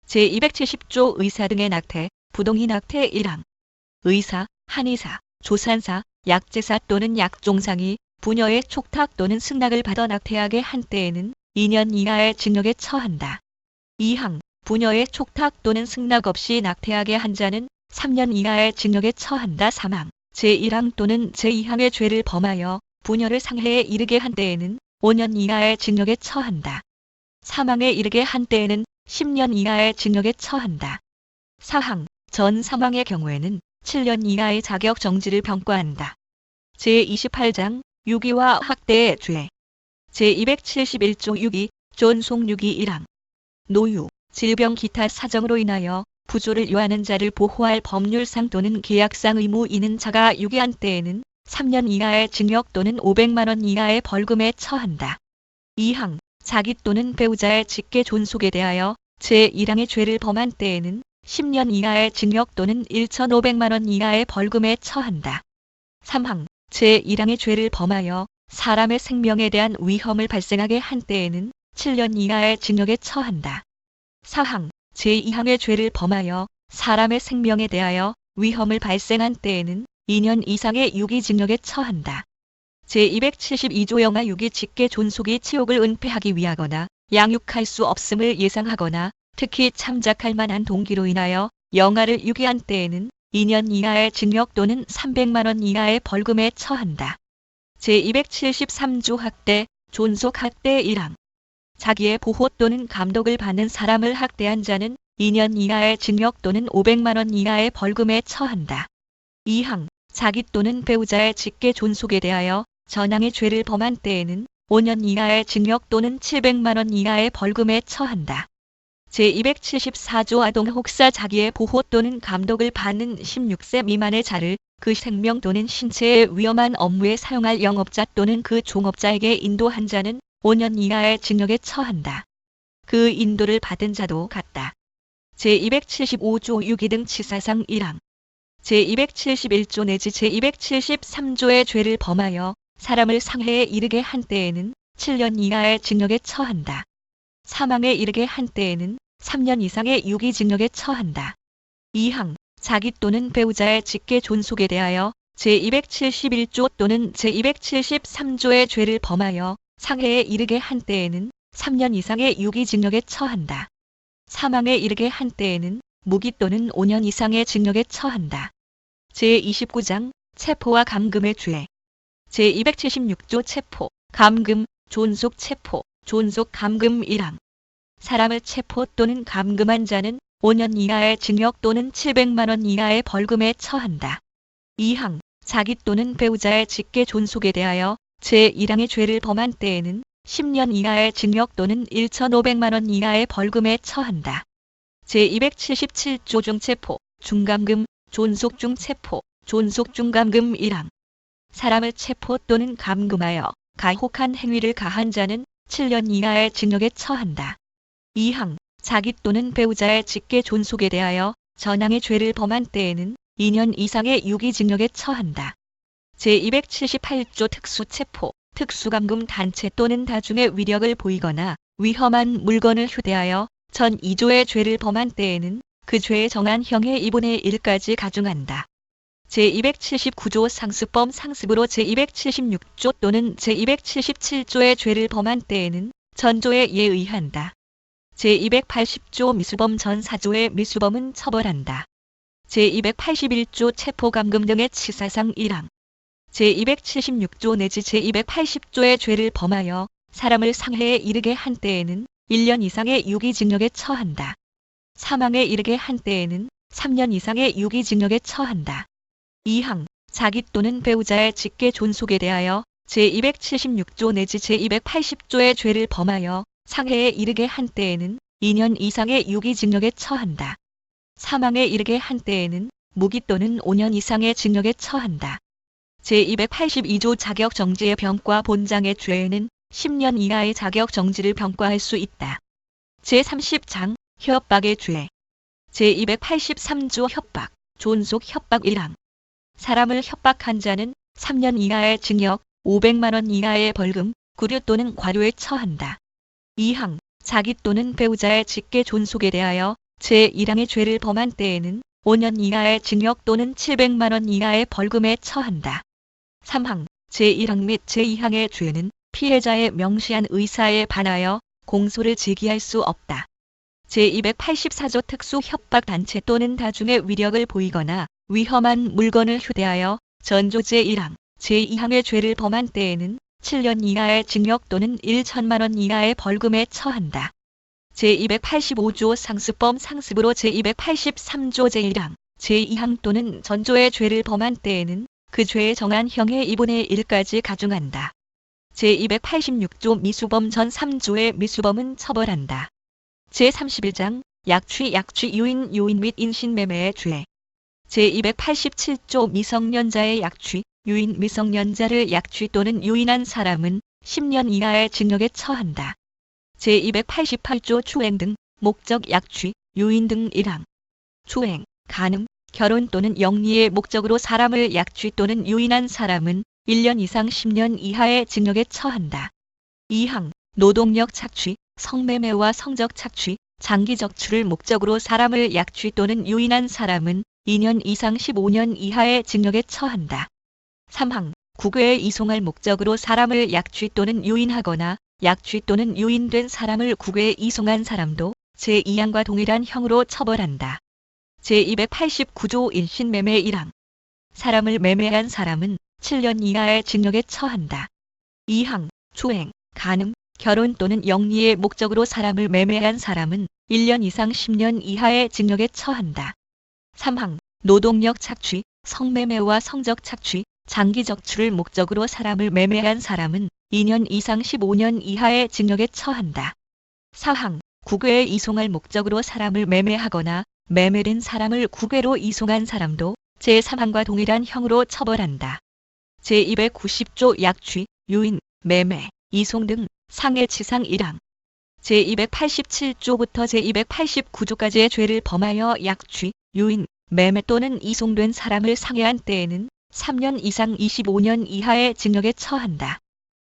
제270조 의사 등의 낙태, 부동의 낙태 1항 의사, 한의사, 조산사, 약제사 또는 약종상이 부녀의 촉탁 또는 승낙을 받아 낙태하게 한 때에는 2년 이하의 징역에 처한다. 2항 부녀의 촉탁 또는 승낙 없이 낙태하게 한 자는 3년 이하의 징역에 처한다. 3항 제1항 또는 제2항의 죄를 범하여 부녀를 상해에 이르게 한 때에는 5년 이하의 징역에 처한다. 사망에 이르게 한 때에는 10년 이하의 징역에 처한다. 4항 전 사망의 경우에는 7년 이하의 자격정지를 병과한다. 제28장 유기와 학대의 죄 제271조 유기, 존속 유기 1항 노유, 질병 기타 사정으로 인하여 부조를 요하는 자를 보호할 법률상 또는 계약상 의무 있는 자가 유기한 때에는 3년 이하의 징역 또는 500만 원 이하의 벌금에 처한다. 2항 자기 또는 배우자의 직계 존속에 대하여 제1항의 죄를 범한 때에는 10년 이하의 징역 또는 1,500만 원 이하의 벌금에 처한다. 3항 제1항의 죄를 범하여 사람의 생명에 대한 위험을 발생하게 한 때에는 7년 이하의 징역에 처한다. 4항 제2항의 죄를 범하여 사람의 생명에 대하여 위험을 발생한 때에는 2년 이상의 유기징역에 처한다. 제272조 영하 6이 직계 존속이 치욕을 은폐하기 위하거나 양육할 수 없음을 예상하거나 특히 참작할 만한 동기로 인하여 영아를 유기한 때에는 2년 이하의 징역 또는 300만 원 이하의 벌금에 처한다. 제273조 학대, 존속 학대 1항 자기의 보호 또는 감독을 받는 사람을 학대한 자는 2년 이하의 징역 또는 500만 원 이하의 벌금에 처한다. 2항 자기 또는 배우자의 직계 존속에 대하여 전항의 죄를 범한 때에는 5년 이하의 징역 또는 700만 원 이하의 벌금에 처한다. 제274조 아동 혹사 자기의 보호 또는 감독을 받는 16세 미만의 자를 그 생명 또는 신체에 위험한 업무에 사용할 영업자 또는 그 종업자에게 인도한 자는 5년 이하의 징역에 처한다. 그 인도를 받은 자도 같다. 제275조 유기 등 치사상 1항 제271조 내지 제273조의 죄를 범하여 사람을 상해에 이르게 한 때에는 7년 이하의 징역에 처한다. 사망에 이르게 한 때에는 3년 이상의 유기징역에 처한다. 2항 자기 또는 배우자의 직계 존속에 대하여 제271조 또는 제273조의 죄를 범하여 상해에 이르게 한 때에는 3년 이상의 유기징역에 처한다. 사망에 이르게 한 때에는 무기 또는 5년 이상의 징역에 처한다. 제29장 체포와 감금의 죄 제276조 체포, 감금, 존속 체포, 존속 감금 1항 사람을 체포 또는 감금한 자는 5년 이하의 징역 또는 700만 원 이하의 벌금에 처한다. 2항 자기 또는 배우자의 직계 존속에 대하여 제1항의 죄를 범한 때에는 10년 이하의 징역 또는 1,500만 원 이하의 벌금에 처한다. 제277조 중체포, 중감금, 존속 중체포, 존속 중감금 1항 사람을 체포 또는 감금하여 가혹한 행위를 가한 자는 7년 이하의 징역에 처한다. 2항 자기 또는 배우자의 직계 존속에 대하여 전항의 죄를 범한 때에는 2년 이상의 유기징역에 처한다. 제278조 특수체포, 특수감금 단체 또는 다중의 위력을 보이거나 위험한 물건을 휴대하여 전 2조의 죄를 범한 때에는 그 죄에 정한 형의 2분의 1까지 가중한다. 제279조 상습범 상습으로 제276조 또는 제277조의 죄를 범한 때에는 전조에 예의한다. 제280조 미수범 전 4조의 미수범은 처벌한다. 제281조 체포감금 등의 치사상 1항 제276조 내지 제280조의 죄를 범하여 사람을 상해에 이르게 한 때에는 1년 이상의 유기징역에 처한다. 사망에 이르게 한 때에는 3년 이상의 유기징역에 처한다. 2항 자기 또는 배우자의 직계 존속에 대하여 제276조 내지 제280조의 죄를 범하여 상해에 이르게 한 때에는 2년 이상의 유기징역에 처한다. 사망에 이르게 한 때에는 무기 또는 5년 이상의 징역에 처한다. 제282조 자격정지의 병과 본장의 죄에는 10년 이하의 자격정지를 병과할 수 있다. 제30장 협박의 죄 제283조 협박, 존속 협박 1항 사람을 협박한 자는 3년 이하의 징역, 500만 원 이하의 벌금, 구류 또는 과료에 처한다. 2항 자기 또는 배우자의 직계 존속에 대하여 제1항의 죄를 범한 때에는 5년 이하의 징역 또는 700만 원 이하의 벌금에 처한다. 3항 제1항 및 제2항의 죄는 피해자의 명시한 의사에 반하여 공소를 제기할 수 없다. 제284조 특수 협박 단체 또는 다중의 위력을 보이거나 위험한 물건을 휴대하여 전조 제1항, 제2항의 죄를 범한 때에는 7년 이하의 징역 또는 1천만 원 이하의 벌금에 처한다. 제285조 상습범 상습으로 제283조 제1항, 제2항 또는 전조의 죄를 범한 때에는 그 죄에 정한 형의 2분의 1까지 가중한다. 제286조 미수범 전 3조의 미수범은 처벌한다. 제31장 약취 유인 및 인신매매의 죄. 제287조 미성년자의 약취, 유인 미성년자를 약취 또는 유인한 사람은 10년 이하의 징역에 처한다. 제288조 추행 등 목적 약취, 유인 등 1항. 추행, 간음, 결혼 또는 영리의 목적으로 사람을 약취 또는 유인한 사람은 1년 이상 10년 이하의 징역에 처한다. 2항. 노동력 착취, 성매매와 성적 착취, 장기 적출을 목적으로 사람을 약취 또는 유인한 사람은 2년 이상 15년 이하의 징역에 처한다. 3항. 국외에 이송할 목적으로 사람을 약취 또는 유인하거나 약취 또는 유인된 사람을 국외에 이송한 사람도 제2항과 동일한 형으로 처벌한다. 제289조 인신매매 1항. 사람을 매매한 사람은 7년 이하의 징역에 처한다. 2항. 추행, 간음, 결혼 또는 영리의 목적으로 사람을 매매한 사람은 1년 이상 10년 이하의 징역에 처한다. 3항. 노동력 착취, 성매매와 성적 착취, 장기 적출을 목적으로 사람을 매매한 사람은 2년 이상 15년 이하의 징역에 처한다. 4항. 국외에 이송할 목적으로 사람을 매매하거나 매매된 사람을 국외로 이송한 사람도 제3항과 동일한 형으로 처벌한다. 제290조 약취, 유인, 매매, 이송 등 상해치상 1항. 제287조부터 제289조까지의 죄를 범하여 약취, 유인, 매매 또는 이송된 사람을 상해한 때에는 3년 이상 25년 이하의 징역에 처한다.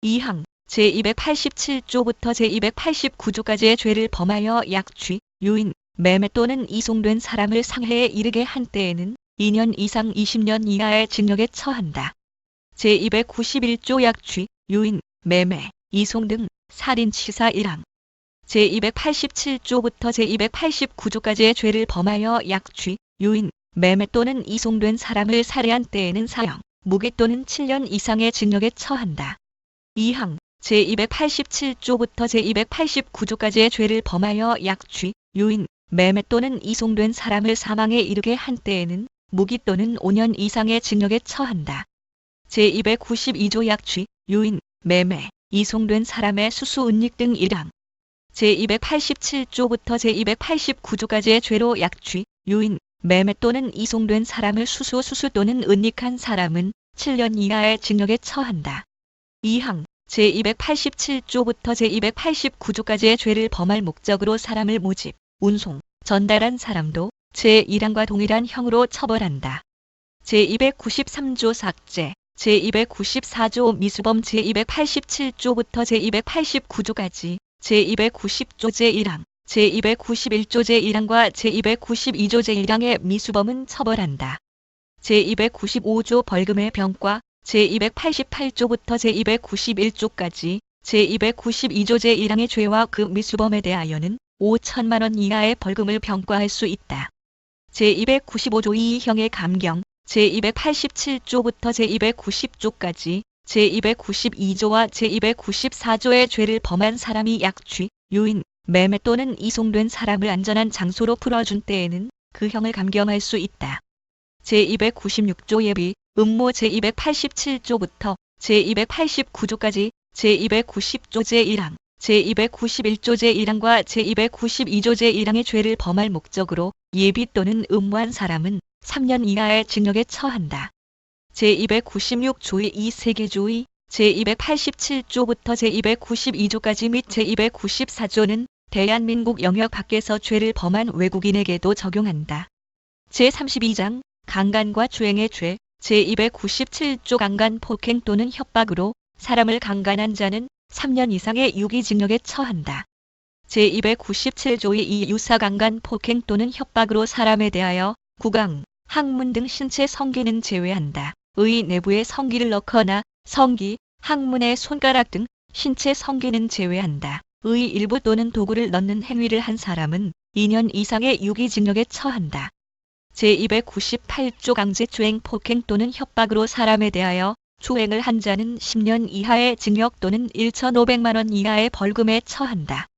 2항. 제287조부터 제289조까지의 죄를 범하여 약취, 유인, 매매 또는 이송된 사람을 상해에 이르게 한 때에는 2년 이상 20년 이하의 징역에 처한다. 제291조 약취, 유인, 매매, 이송 등 살인치사 1항. 제287조부터 제289조까지의 죄를 범하여 약취, 유인, 매매 또는 이송된 사람을 살해한 때에는 사형, 무기 또는 7년 이상의 징역에 처한다. 2항. 제287조부터 제289조까지의 죄를 범하여 약취, 유인, 매매 또는 이송된 사람을 사망에 이르게 한 때에는 무기 또는 5년 이상의 징역에 처한다. 제292조 약취, 유인, 매매, 이송된 사람의 수수 은닉 등 1항. 제287조부터 제289조까지의 죄로 약취, 유인, 매매 또는 이송된 사람을 수수 또는 은닉한 사람은 7년 이하의 징역에 처한다. 2항. 제287조부터 제289조까지의 죄를 범할 목적으로 사람을 모집, 운송, 전달한 사람도 제1항과 동일한 형으로 처벌한다. 제293조 삭제, 제294조 미수범 제287조부터 제289조까지, 제290조 제1항, 제291조 제1항과 제292조 제1항의 미수범은 처벌한다. 제295조 벌금의 병과, 제288조부터 제291조까지, 제292조 제1항의 죄와 그 미수범에 대하여는 5천만 원 이하의 벌금을 병과할 수 있다. 제295조 2형의 감경, 제287조부터 제290조까지, 제292조와 제294조의 죄를 범한 사람이 약취, 유인, 매매 또는 이송된 사람을 안전한 장소로 풀어준 때에는 그 형을 감경할 수 있다. 제296조 예비, 음모 제287조부터 제289조까지, 제290조 제1항, 제291조 제1항과 제292조 제1항의 죄를 범할 목적으로 예비 또는 음모한 사람은 3년 이하의 징역에 처한다. 제296조의 2세계조의, 제287조부터 제292조까지 및 제294조는 대한민국 영역 밖에서 죄를 범한 외국인에게도 적용한다. 제32장 강간과 추행의 죄, 제297조 강간 폭행 또는 협박으로 사람을 강간한 자는 3년 이상의 유기징역에 처한다. 제297조의 이 유사 강간 폭행 또는 협박으로 사람에 대하여 구강, 항문 등 신체 성기는 제외한다. 의 내부에 성기를 넣거나 성기, 항문에 손가락 등 신체 성기는 제외한다. 의 일부 또는 도구를 넣는 행위를 한 사람은 2년 이상의 유기징역에 처한다. 제298조 강제추행 폭행 또는 협박으로 사람에 대하여 추행을 한 자는 10년 이하의 징역 또는 1,500만 원 이하의 벌금에 처한다.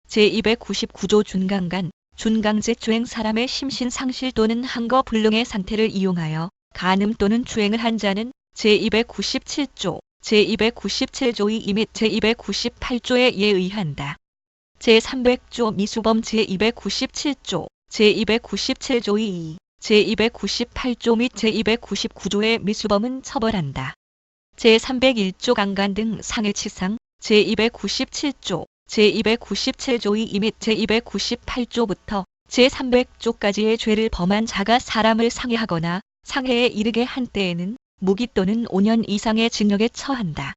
제299조 준강간, 준강제추행 사람의 심신상실 또는 항거불능의 상태를 이용하여 간음 또는 추행을 한 자는 제297조, 제297조의 2 및 제298조에 의한다. 제300조 미수범 제297조, 제297조 2, 제298조 및 제299조의 미수범은 처벌한다. 제301조 강간 등 상해치상, 제297조, 제297조 2 및 제298조부터 제300조까지의 죄를 범한 자가 사람을 상해하거나 상해에 이르게 한 때에는 무기 또는 5년 이상의 징역에 처한다.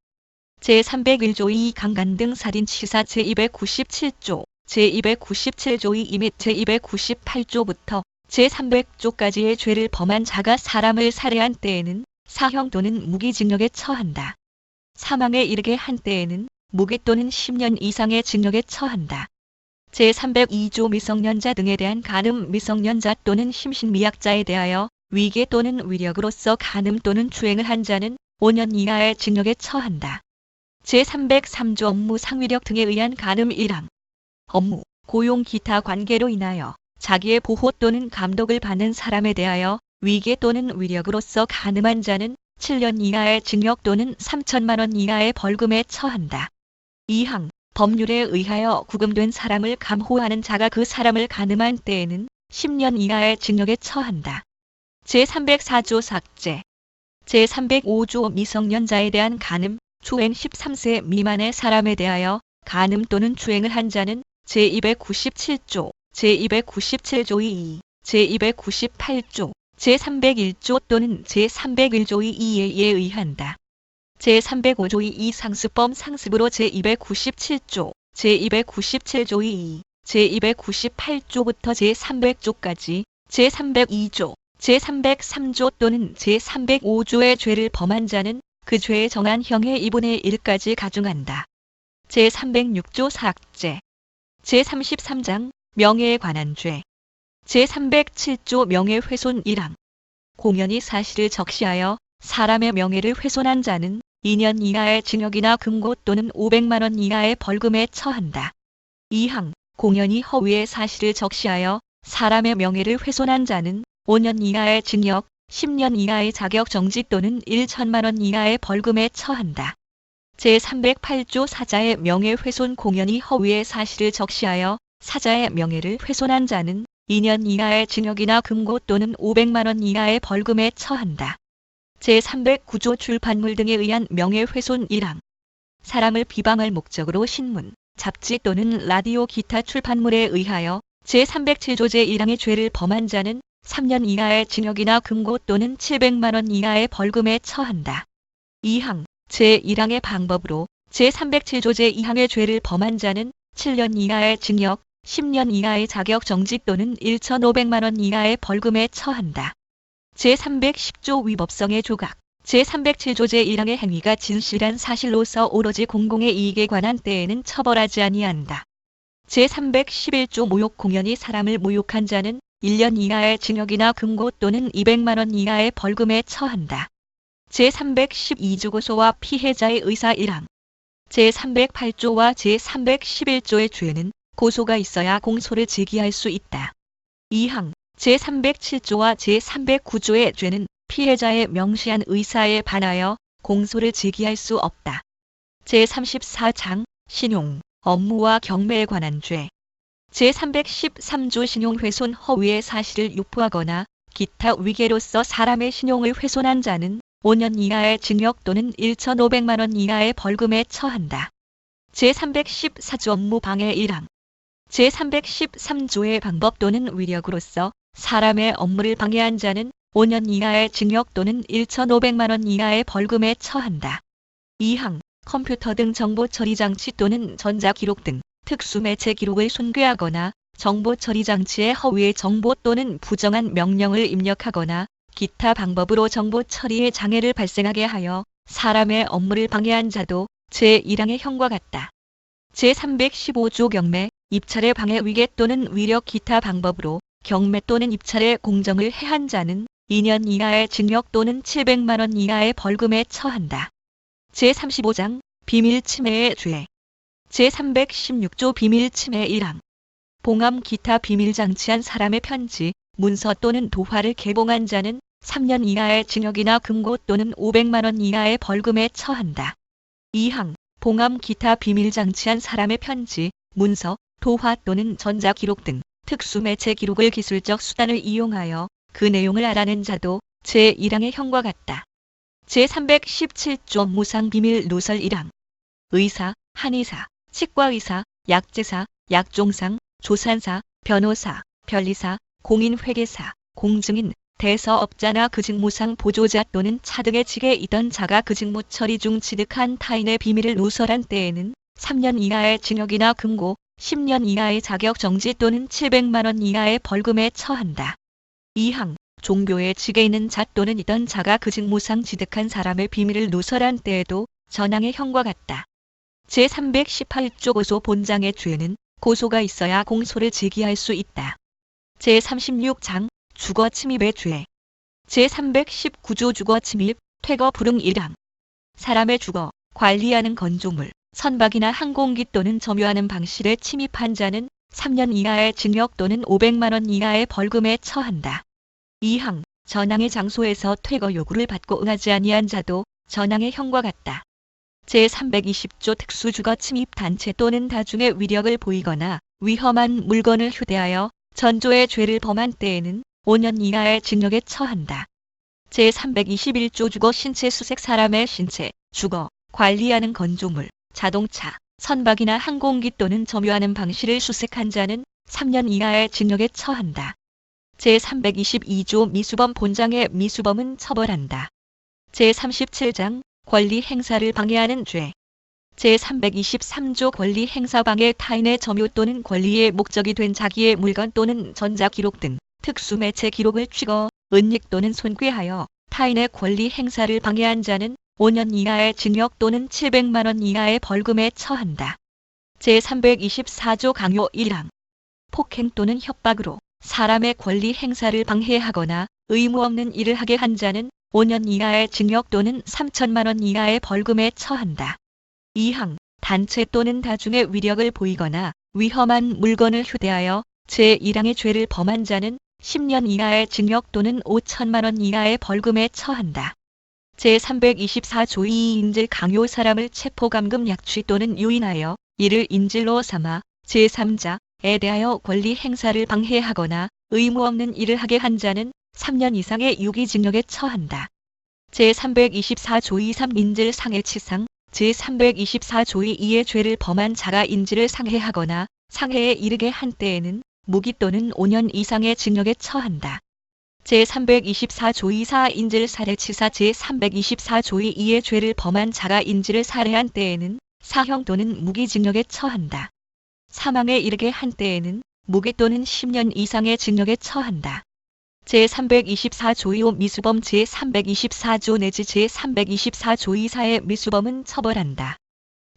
제301조 2 강간 등 살인치사 제297조, 제297조 2 및 제298조부터 제300조까지의 죄를 범한 자가 사람을 살해한 때에는 사형 또는 무기징역에 처한다. 사망에 이르게 한 때에는 무기 또는 10년 이상의 징역에 처한다. 제302조 미성년자 등에 대한 간음 미성년자 또는 심신미약자에 대하여 위계 또는 위력으로서 간음 또는 추행을 한 자는 5년 이하의 징역에 처한다. 제303조 업무 상위력 등에 의한 간음 1항. 업무, 고용 기타 관계로 인하여 자기의 보호 또는 감독을 받는 사람에 대하여 위계 또는 위력으로서 간음한 자는 7년 이하의 징역 또는 3천만 원 이하의 벌금에 처한다. 2항. 법률에 의하여 구금된 사람을 감호하는 자가 그 사람을 간음한 때에는 10년 이하의 징역에 처한다. 제304조 삭제. 제305조 미성년자에 대한 간음, 추행 13세 미만의 사람에 대하여 간음 또는 추행을 한 자는 제297조, 제297조 2, 제298조, 제301조 또는 제301조 2에 의한다. 제305조 2 상습범 상습으로 제297조, 제297조 2, 제298조부터 제300조까지, 제302조, 제303조 또는 제305조의 죄를 범한 자는 그 죄에 정한 형의 2분의 1까지 가중한다. 제306조 삭제. 제33장 명예에 관한 죄. 제307조 명예훼손 1항. 공연히 사실을 적시하여 사람의 명예를 훼손한 자는 2년 이하의 징역이나 금고 또는 500만 원 이하의 벌금에 처한다. 2항. 공연히 허위의 사실을 적시하여 사람의 명예를 훼손한 자는 5년 이하의 징역, 10년 이하의 자격정지 또는 1천만 원 이하의 벌금에 처한다. 제308조 사자의 명예훼손 공연히 허위의 사실을 적시하여 사자의 명예를 훼손한 자는 2년 이하의 징역이나 금고 또는 500만 원 이하의 벌금에 처한다. 제309조 출판물 등에 의한 명예훼손 1항. 사람을 비방할 목적으로 신문, 잡지 또는 라디오 기타 출판물에 의하여 제307조 제1항의 죄를 범한 자는 3년 이하의 징역이나 금고 또는 700만 원 이하의 벌금에 처한다. 2항. 제1항의 방법으로 제307조 제2항의 죄를 범한 자는 7년 이하의 징역, 10년 이하의 자격정지 또는 1,500만 원 이하의 벌금에 처한다. 제310조 위법성의 조각. 제307조 제1항의 행위가 진실한 사실로서 오로지 공공의 이익에 관한 때에는 처벌하지 아니한다. 제311조 모욕 공연히 사람을 모욕한 자는 1년 이하의 징역이나 금고 또는 200만 원 이하의 벌금에 처한다. 제312조 고소와 피해자의 의사 1항. 제308조와 제311조의 죄는 고소가 있어야 공소를 제기할 수 있다. 2항. 제307조와 제309조의 죄는 피해자의 명시한 의사에 반하여 공소를 제기할 수 없다. 제34장 신용, 업무와 경매에 관한 죄. 제313조 신용훼손 허위의 사실을 유포하거나 기타 위계로서 사람의 신용을 훼손한 자는 5년 이하의 징역 또는 1,500만 원 이하의 벌금에 처한다. 제314조 업무 방해 1항. 제313조의 방법 또는 위력으로서 사람의 업무를 방해한 자는 5년 이하의 징역 또는 1,500만 원 이하의 벌금에 처한다. 2항. 컴퓨터 등 정보 처리 장치 또는 전자기록 등 특수매체 기록을 손괴하거나 정보 처리 장치에 허위의 정보 또는 부정한 명령을 입력하거나 기타 방법으로 정보 처리에 장애를 발생하게 하여 사람의 업무를 방해한 자도 제1항의 형과 같다. 제315조 경매, 입찰의 방해 위계 또는 위력 기타 방법으로 경매 또는 입찰의 공정을 해한 자는 2년 이하의 징역 또는 700만 원 이하의 벌금에 처한다. 제35장 비밀 침해의 죄. 제316조 비밀 침해 1항. 봉함 기타 비밀 장치한 사람의 편지, 문서 또는 도화를 개봉한 자는 3년 이하의 징역이나 금고 또는 500만 원 이하의 벌금에 처한다. 2항. 봉함 기타 비밀 장치한 사람의 편지, 문서, 도화 또는 전자기록 등 특수매체 기록을 기술적 수단을 이용하여 그 내용을 알아낸 자도 제1항의 형과 같다. 제317조 무상비밀 누설 1항 의사, 한의사, 치과의사, 약제사, 약종상, 조산사, 변호사, 변리사, 공인회계사, 공증인, 대서업자나 그 직무상 보조자 또는 차등의 직에 있던 자가 그 직무 처리 중 취득한 타인의 비밀을 누설한 때에는 3년 이하의 징역이나 금고, 10년 이하의 자격정지 또는 700만 원 이하의 벌금에 처한다. 2항 종교의 직에 있는 자 또는 있던 자가 그 직무상 취득한 사람의 비밀을 누설한 때에도 전항의 형과 같다. 제318조 고소 본장의 죄는 고소가 있어야 공소를 제기할 수 있다. 제36장 주거 침입의 죄 제319조 주거 침입, 퇴거 불응 1항 사람의 주거, 관리하는 건조물, 선박이나 항공기 또는 점유하는 방실에 침입한 자는 3년 이하의 징역 또는 500만 원 이하의 벌금에 처한다. 2항 전항의 장소에서 퇴거 요구를 받고 응하지 아니한 자도 전항의 형과 같다. 제320조 특수주거 침입 단체 또는 다중의 위력을 보이거나 위험한 물건을 휴대하여 전조의 죄를 범한 때에는 5년 이하의 징역에 처한다. 제321조 주거 신체 수색 사람의 신체, 주거, 관리하는 건조물, 자동차, 선박이나 항공기 또는 점유하는 방실을 수색한 자는 3년 이하의 징역에 처한다. 제322조 미수범 본장의 미수범은 처벌한다. 제37장 권리 행사를 방해하는 죄 제323조 권리 행사 방해 타인의 점유 또는 권리의 목적이 된 자기의 물건 또는 전자기록 등 특수매체 기록을 취거, 은닉 또는 손괴하여 타인의 권리 행사를 방해한 자는 5년 이하의 징역 또는 700만 원 이하의 벌금에 처한다. 제324조 강요 1항 폭행 또는 협박으로 사람의 권리 행사를 방해하거나 의무 없는 일을 하게 한 자는 5년 이하의 징역 또는 3천만 원 이하의 벌금에 처한다. 2항 단체 또는 다중의 위력을 보이거나 위험한 물건을 휴대하여 제1항의 죄를 범한 자는 10년 이하의 징역 또는 5천만 원 이하의 벌금에 처한다. 제324조 2인질 강요 사람을 체포감금 약취 또는 유인하여 이를 인질로 삼아 제3자에 대하여 권리 행사를 방해하거나 의무 없는 일을 하게 한 자는 3년 이상의 유기징역에 처한다. 제324조 2.3 인질 상해치상 제324조 2의 죄를 범한 자가 인질을 상해하거나 상해에 이르게 한 때에는 무기 또는 5년 이상의 징역에 처한다. 제324조 2.4 인질 살해치사 제324조 2의 죄를 범한 자가 인질을 살해한 때에는 사형 또는 무기징역에 처한다. 사망에 이르게 한 때에는 무기 또는 10년 이상의 징역에 처한다. 제324조 2호 미수범 제324조 내지 제324조 2사의 미수범은 처벌한다.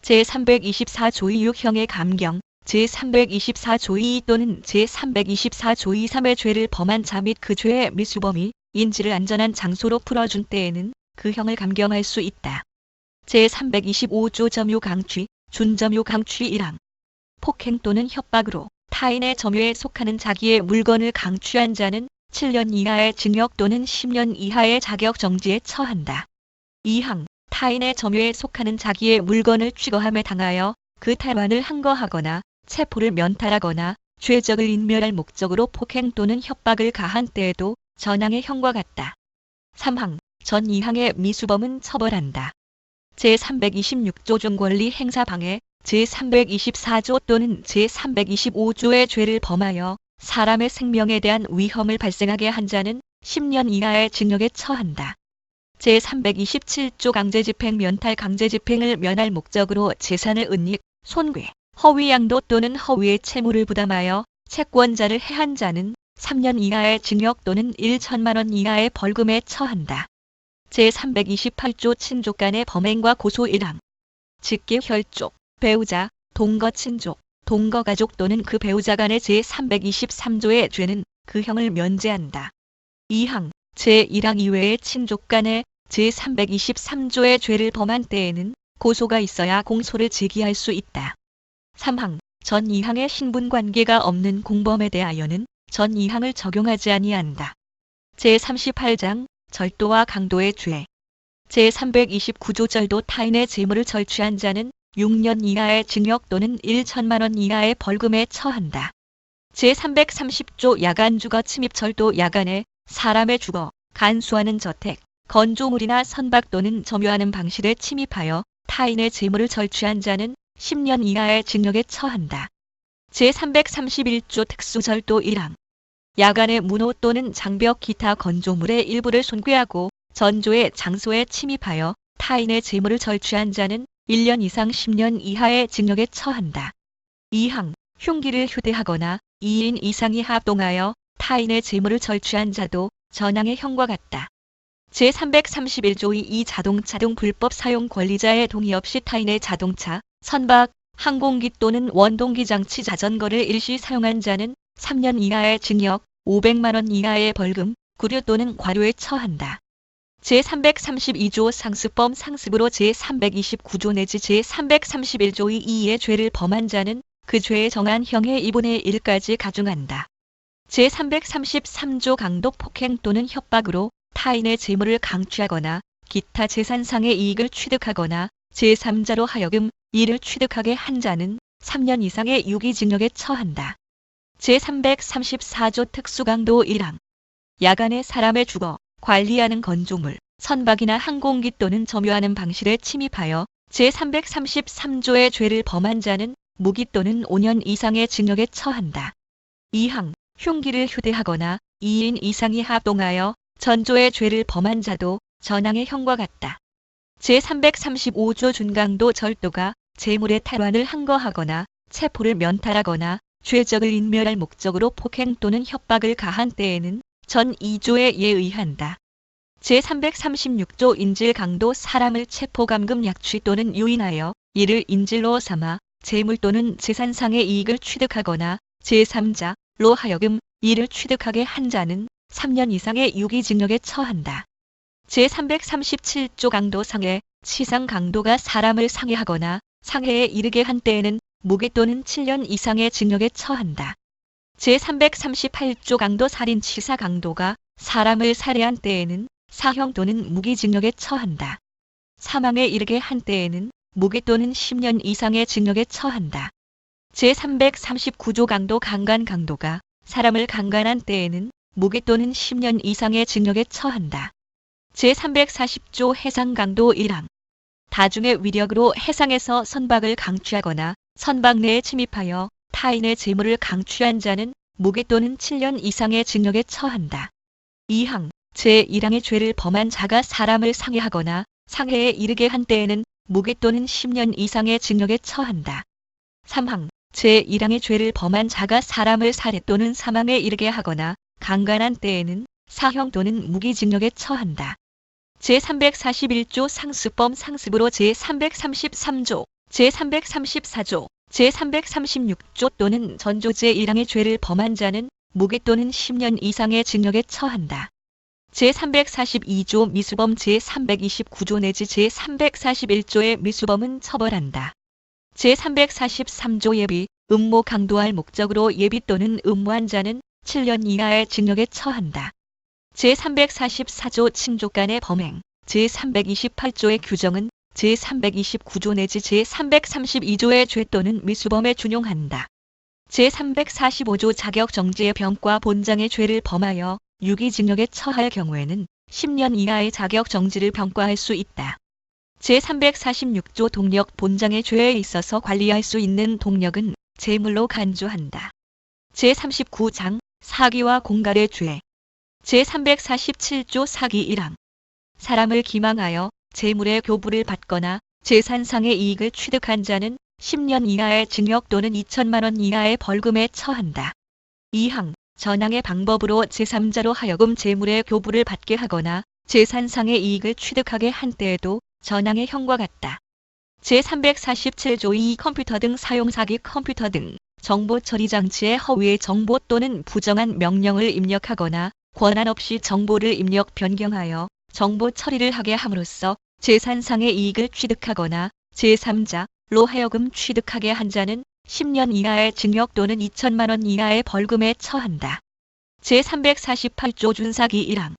제324조 2 6형의 감경 제324조 2 또는 제324조 2 3의 죄를 범한 자 및 그 죄의 미수범이 인질을 안전한 장소로 풀어준 때에는 그 형을 감경할 수 있다. 제325조 점유 강취, 준점유 강취 1항 폭행 또는 협박으로 타인의 점유에 속하는 자기의 물건을 강취한 자는 7년 이하의 징역 또는 10년 이하의 자격정지에 처한다. 2항 타인의 점유에 속하는 자기의 물건을 취거함에 당하여 그 탈환을 항거하거나 체포를 면탈하거나 죄적을 인멸할 목적으로 폭행 또는 협박을 가한 때에도 전항의 형과 같다. 3항 전 2항의 미수범은 처벌한다. 제326조 종권리 행사 방해 제324조 또는 제325조의 죄를 범하여 사람의 생명에 대한 위험을 발생하게 한 자는 10년 이하의 징역에 처한다. 제327조 강제집행 면탈 강제집행을 면할 목적으로 재산을 은닉, 손괴, 허위양도 또는 허위의 채무를 부담하여 채권자를 해한 자는 3년 이하의 징역 또는 1천만 원 이하의 벌금에 처한다. 제328조 친족 간의 범행과 고소 1항 직계 혈족, 배우자, 동거 친족, 동거 가족 또는 그 배우자 간의 제323조의 죄는 그 형을 면제한다. 2항 제1항 이외의 친족 간의 제323조의 죄를 범한 때에는 고소가 있어야 공소를 제기할 수 있다. 3항 전 2항의 신분관계가 없는 공범에 대하여는 전 2항을 적용하지 아니한다. 제38장 절도와 강도의 죄 제329조 절도 타인의 재물을 절취한 자는 6년 이하의 징역 또는 1천만 원 이하의 벌금에 처한다. 제330조 야간주거 침입철도 야간에 사람의 주거, 간수하는 저택, 건조물이나 선박 또는 점유하는 방실에 침입하여 타인의 재물을 절취한 자는 10년 이하의 징역에 처한다. 제331조 특수절도 1항 야간에 문호 또는 장벽 기타 건조물의 일부를 손괴하고 전조의 장소에 침입하여 타인의 재물을 절취한 자는 1년 이상 10년 이하의 징역에 처한다. 2항 흉기를 휴대하거나 2인 이상이 합동하여 타인의 재물을 절취한 자도 전항의 형과 같다. 제331조 2 자동차 등 불법 사용 권리자의 동의 없이 타인의 자동차, 선박, 항공기 또는 원동기 장치 자전거를 일시 사용한 자는 3년 이하의 징역, 500만 원 이하의 벌금, 구류 또는 과료에 처한다. 제332조 상습범 상습으로 제329조 내지 제331조 2의 죄를 범한 자는 그 죄에 정한 형의 2분의 1까지 가중한다. 제333조 강도 폭행 또는 협박으로 타인의 재물을 강취하거나 기타 재산상의 이익을 취득하거나 제3자로 하여금 이를 취득하게 한 자는 3년 이상의 유기징역에 처한다. 제334조 특수강도 1항 야간에 사람의 주거, 관리하는 건조물, 선박이나 항공기 또는 점유하는 방실에 침입하여 제333조의 죄를 범한 자는 무기 또는 5년 이상의 징역에 처한다. 2항 흉기를 휴대하거나 2인 이상이 합동하여 전조의 죄를 범한 자도 전항의 형과 같다. 제335조 준강도 절도가 재물의 탈환을 항거하거나 체포를 면탈하거나 죄적을 인멸할 목적으로 폭행 또는 협박을 가한 때에는 전 2조에 예의한다. 제336조 인질강도 사람을 체포감금 약취 또는 유인하여 이를 인질로 삼아 재물 또는 재산상의 이익을 취득하거나 제3자로 하여금 이를 취득하게 한 자는 3년 이상의 유기징역에 처한다. 제337조 강도상해, 치상 강도가 사람을 상해하거나 상해에 이르게 한 때에는 무기 또는 7년 이상의 징역에 처한다. 제338조 강도 살인 치사 강도가 사람을 살해한 때에는 사형 또는 무기징역에 처한다. 사망에 이르게 한 때에는 무기 또는 10년 이상의 징역에 처한다. 제339조 강도 강간 강도가 사람을 강간한 때에는 무기 또는 10년 이상의 징역에 처한다. 제340조 해상 강도 1항 다중의 위력으로 해상에서 선박을 강취하거나 선박 내에 침입하여 타인의 재물을 강취한 자는 무기 또는 7년 이상의 징역에 처한다. 2항 제1항의 죄를 범한 자가 사람을 상해하거나 상해에 이르게 한 때에는 무기 또는 10년 이상의 징역에 처한다. 3항 제1항의 죄를 범한 자가 사람을 살해 또는 사망에 이르게 하거나 강간한 때에는 사형 또는 무기징역에 처한다. 제341조 상습범 상습으로 제333조, 제334조, 제336조 또는 전조 제1항의 죄를 범한 자는 무기 또는 10년 이상의 징역에 처한다. 제342조 미수범 제329조 내지 제341조의 미수범은 처벌한다. 제343조 예비, 음모 강도할 목적으로 예비 또는 음모한 자는 7년 이하의 징역에 처한다. 제344조 친족간의 범행, 제328조의 규정은 제329조 내지 제332조의 죄 또는 미수범에 준용한다. 제345조 자격정지의 병과 본장의 죄를 범하여 유기징역에 처할 경우에는 10년 이하의 자격정지를 병과할 수 있다. 제346조 동력 본장의 죄에 있어서 관리할 수 있는 동력은 재물로 간주한다. 제39장 사기와 공갈의 죄 제347조 사기 1항 사람을 기망하여 재물의 교부를 받거나 재산상의 이익을 취득한 자는 10년 이하의 징역 또는 2천만 원 이하의 벌금에 처한다. 2항 전항의 방법으로 제3자로 하여금 재물의 교부를 받게 하거나 재산상의 이익을 취득하게 한 때에도 전항의 형과 같다. 제347조 2 컴퓨터 등 사용 사기 컴퓨터 등 정보 처리 장치에 허위의 정보 또는 부정한 명령을 입력하거나 권한 없이 정보를 입력 변경하여 정보 처리를 하게 함으로써 재산상의 이익을 취득하거나 제3자로 하여금 취득하게 한 자는 10년 이하의 징역 또는 2천만 원 이하의 벌금에 처한다. 제348조 준사기 1항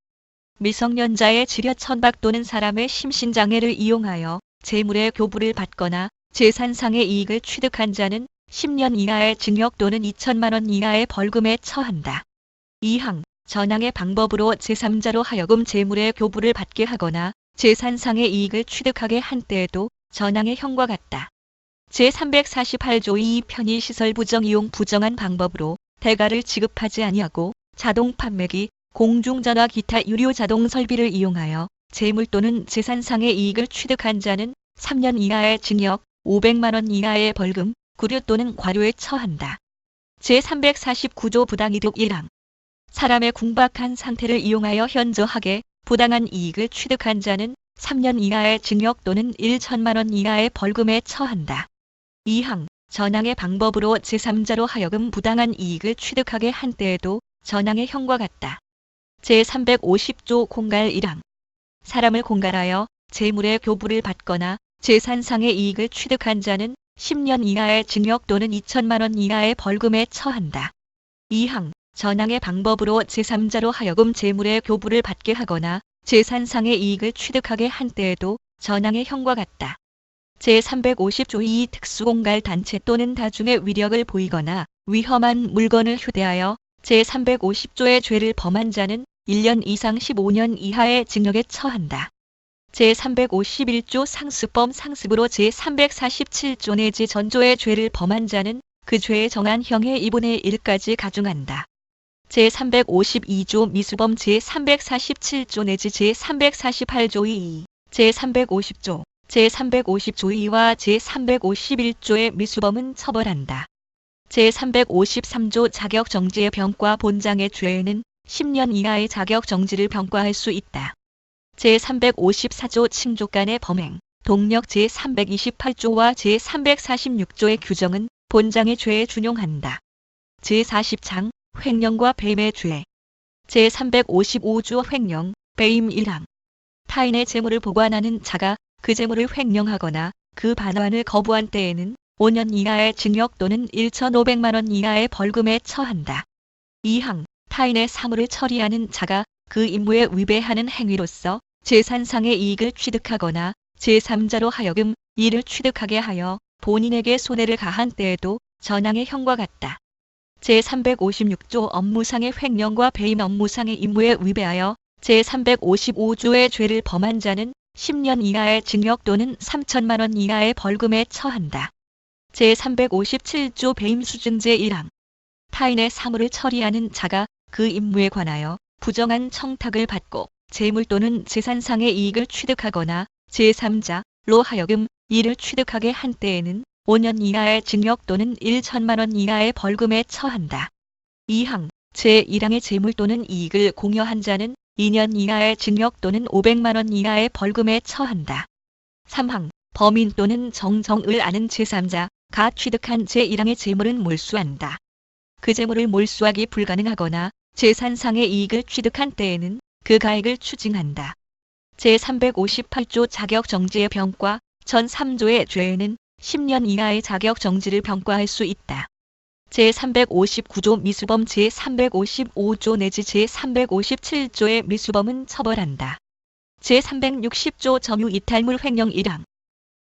미성년자의 지력 천박 또는 사람의 심신장애를 이용하여 재물의 교부를 받거나 재산상의 이익을 취득한 자는 10년 이하의 징역 또는 2천만 원 이하의 벌금에 처한다. 2항 전항의 방법으로 제3자로 하여금 재물의 교부를 받게 하거나 재산상의 이익을 취득하게 한 때에도 전항의 형과 같다. 제348조 2 편의시설 부정 이용 부정한 방법으로 대가를 지급하지 아니하고 자동 판매기, 공중전화 기타 유료 자동 설비를 이용하여 재물 또는 재산상의 이익을 취득한 자는 3년 이하의 징역, 500만 원 이하의 벌금, 구류 또는 과료에 처한다. 제349조 부당이득 1항 사람의 궁박한 상태를 이용하여 현저하게 부당한 이익을 취득한 자는 3년 이하의 징역 또는 1천만 원 이하의 벌금에 처한다. 2항 전항의 방법으로 제3자로 하여금 부당한 이익을 취득하게 한 때에도 전항의 형과 같다. 제350조 공갈 1항 사람을 공갈하여 재물의 교부를 받거나 재산상의 이익을 취득한 자는 10년 이하의 징역 또는 2천만 원 이하의 벌금에 처한다. 2항 전항의 방법으로 제3자로 하여금 재물의 교부를 받게 하거나 재산상의 이익을 취득하게 한 때에도 전항의 형과 같다. 제350조 2 특수공갈 단체 또는 다중의 위력을 보이거나 위험한 물건을 휴대하여 제350조의 죄를 범한 자는 1년 이상 15년 이하의 징역에 처한다. 제351조 상습범 상습으로 제347조 내지 전조의 죄를 범한 자는 그 죄에 정한 형의 2분의 1까지 가중한다. 제352조 미수범 제347조 내지 제348조 2, 제350조, 제350조 2와 제351조의 미수범은 처벌한다. 제353조 자격정지의 병과 본장의 죄에는 10년 이하의 자격정지를 병과할 수 있다. 제354조 칭족간의 범행, 동력 제328조와 제346조의 규정은 본장의 죄에 준용한다. 제40장 횡령과 배임의 죄 제355조 횡령, 배임 1항 타인의 재물을 보관하는 자가 그 재물을 횡령하거나 그 반환을 거부한 때에는 5년 이하의 징역 또는 1,500만 원 이하의 벌금에 처한다. 2항 타인의 사물을 처리하는 자가 그 임무에 위배하는 행위로서 재산상의 이익을 취득하거나 제3자로 하여금 이를 취득하게 하여 본인에게 손해를 가한 때에도 전항의 형과 같다. 제356조 업무상의 횡령과 배임 업무상의 임무에 위배하여 제355조의 죄를 범한 자는 10년 이하의 징역 또는 3천만 원 이하의 벌금에 처한다. 제357조 배임수증제 1항 타인의 사물을 처리하는 자가 그 임무에 관하여 부정한 청탁을 받고 재물 또는 재산상의 이익을 취득하거나 제3자로 하여금 이를 취득하게 한 때에는 5년 이하의 징역 또는 1천만 원 이하의 벌금에 처한다. 2항 제1항의 재물 또는 이익을 공여한 자는 2년 이하의 징역 또는 500만 원 이하의 벌금에 처한다. 3항 범인 또는 정정을 아는 제3자가 취득한 제1항의 재물은 몰수한다. 그 재물을 몰수하기 불가능하거나 재산상의 이익을 취득한 때에는 그 가액을 추징한다. 제358조 자격정지의 병과 전 3조의 죄에는 10년 이하의 자격정지를 병과할 수 있다. 제359조 미수범 제355조 내지 제357조의 미수범은 처벌한다. 제360조 점유 이탈물 횡령 1항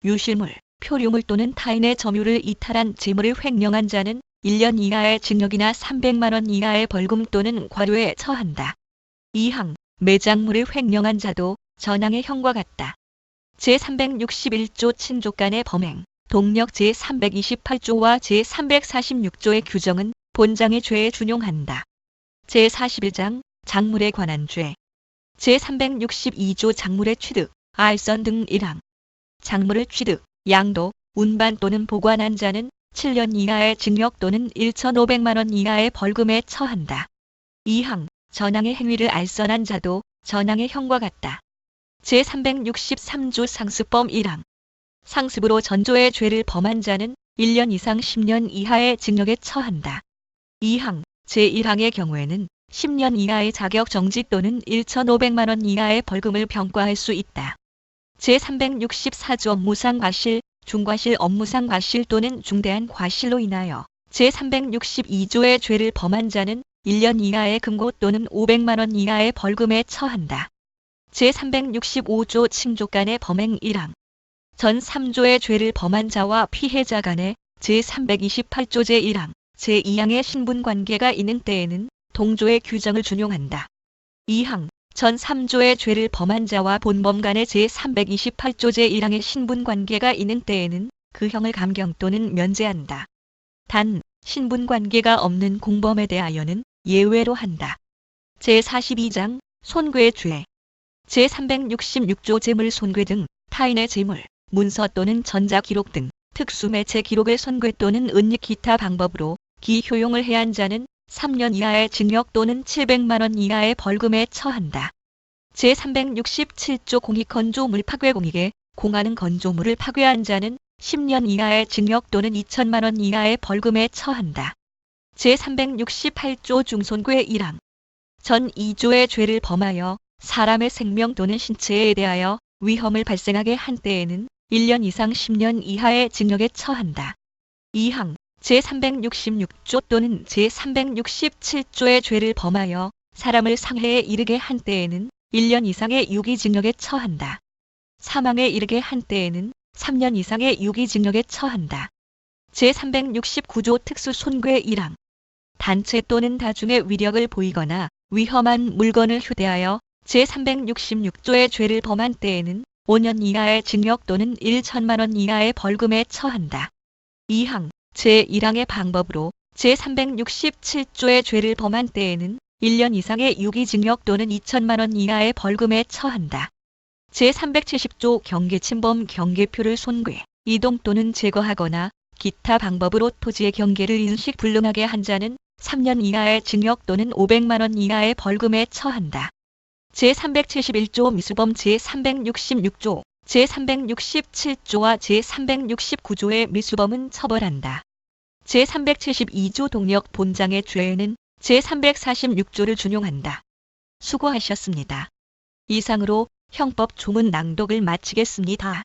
유실물, 표류물 또는 타인의 점유를 이탈한 재물을 횡령한 자는 1년 이하의 징역이나 300만 원 이하의 벌금 또는 과료에 처한다. 2항 매장물을 횡령한 자도 전항의 형과 같다. 제361조 친족간의 범행, 동력 제328조와 제346조의 규정은 본장의 죄에 준용한다. 제41장 작물에 관한 죄 제362조 작물의 취득, 알선 등 1항 작물을 취득, 양도, 운반 또는 보관한 자는 7년 이하의 징역 또는 1,500만 원 이하의 벌금에 처한다. 2항 전항의 행위를 알선한 자도 전항의 형과 같다. 제363조 상습범 1항 상습으로 전조의 죄를 범한 자는 1년 이상 10년 이하의 징역에 처한다. 2항 제1항의 경우에는 10년 이하의 자격정지 또는 1,500만 원 이하의 벌금을 병과할 수 있다. 제364조 업무상 과실, 중과실 업무상 과실 또는 중대한 과실로 인하여 제362조의 죄를 범한 자는 1년 이하의 금고 또는 500만 원 이하의 벌금에 처한다. 제365조 칭족간의 범행 1항 전 3조의 죄를 범한 자와 피해자 간에 제328조 제1항, 제2항의 신분관계가 있는 때에는 동조의 규정을 준용한다. 2항, 전 3조의 죄를 범한 자와 본범 간의 제328조 제1항의 신분관계가 있는 때에는 그 형을 감경 또는 면제한다. 단, 신분관계가 없는 공범에 대하여는 예외로 한다. 제42장 손괴 죄. 제366조 재물 손괴 등 타인의 재물, 문서 또는 전자기록 등 특수매체 기록을 손괴 또는 은닉 기타 방법으로 기효용을 해한 자는 3년 이하의 징역 또는 700만 원 이하의 벌금에 처한다. 제367조 공익건조물 파괴 공익에 공하는 건조물을 파괴한 자는 10년 이하의 징역 또는 2천만 원 이하의 벌금에 처한다. 제368조 중손괴 1항. 전 2조의 죄를 범하여 사람의 생명 또는 신체에 대하여 위험을 발생하게 한 때에는 1년 이상 10년 이하의 징역에 처한다. 2항. 제366조 또는 제367조의 죄를 범하여 사람을 상해에 이르게 한 때에는 1년 이상의 유기징역에 처한다. 사망에 이르게 한 때에는 3년 이상의 유기징역에 처한다. 제369조 특수손괴 1항. 단체 또는 다중의 위력을 보이거나 위험한 물건을 휴대하여 제366조의 죄를 범한 때에는 5년 이하의 징역 또는 1천만 원 이하의 벌금에 처한다. 2항. 제1항의 방법으로 제367조의 죄를 범한 때에는 1년 이상의 유기징역 또는 2천만 원 이하의 벌금에 처한다. 제370조 경계침범 경계표를 손괴, 이동 또는 제거하거나 기타 방법으로 토지의 경계를 인식불능하게 한 자는 3년 이하의 징역 또는 500만 원 이하의 벌금에 처한다. 제371조 미수범 제366조, 제367조와 제369조의 미수범은 처벌한다. 제372조 동력 본장의 죄에는 제346조를 준용한다. 수고하셨습니다. 이상으로 형법 조문 낭독을 마치겠습니다.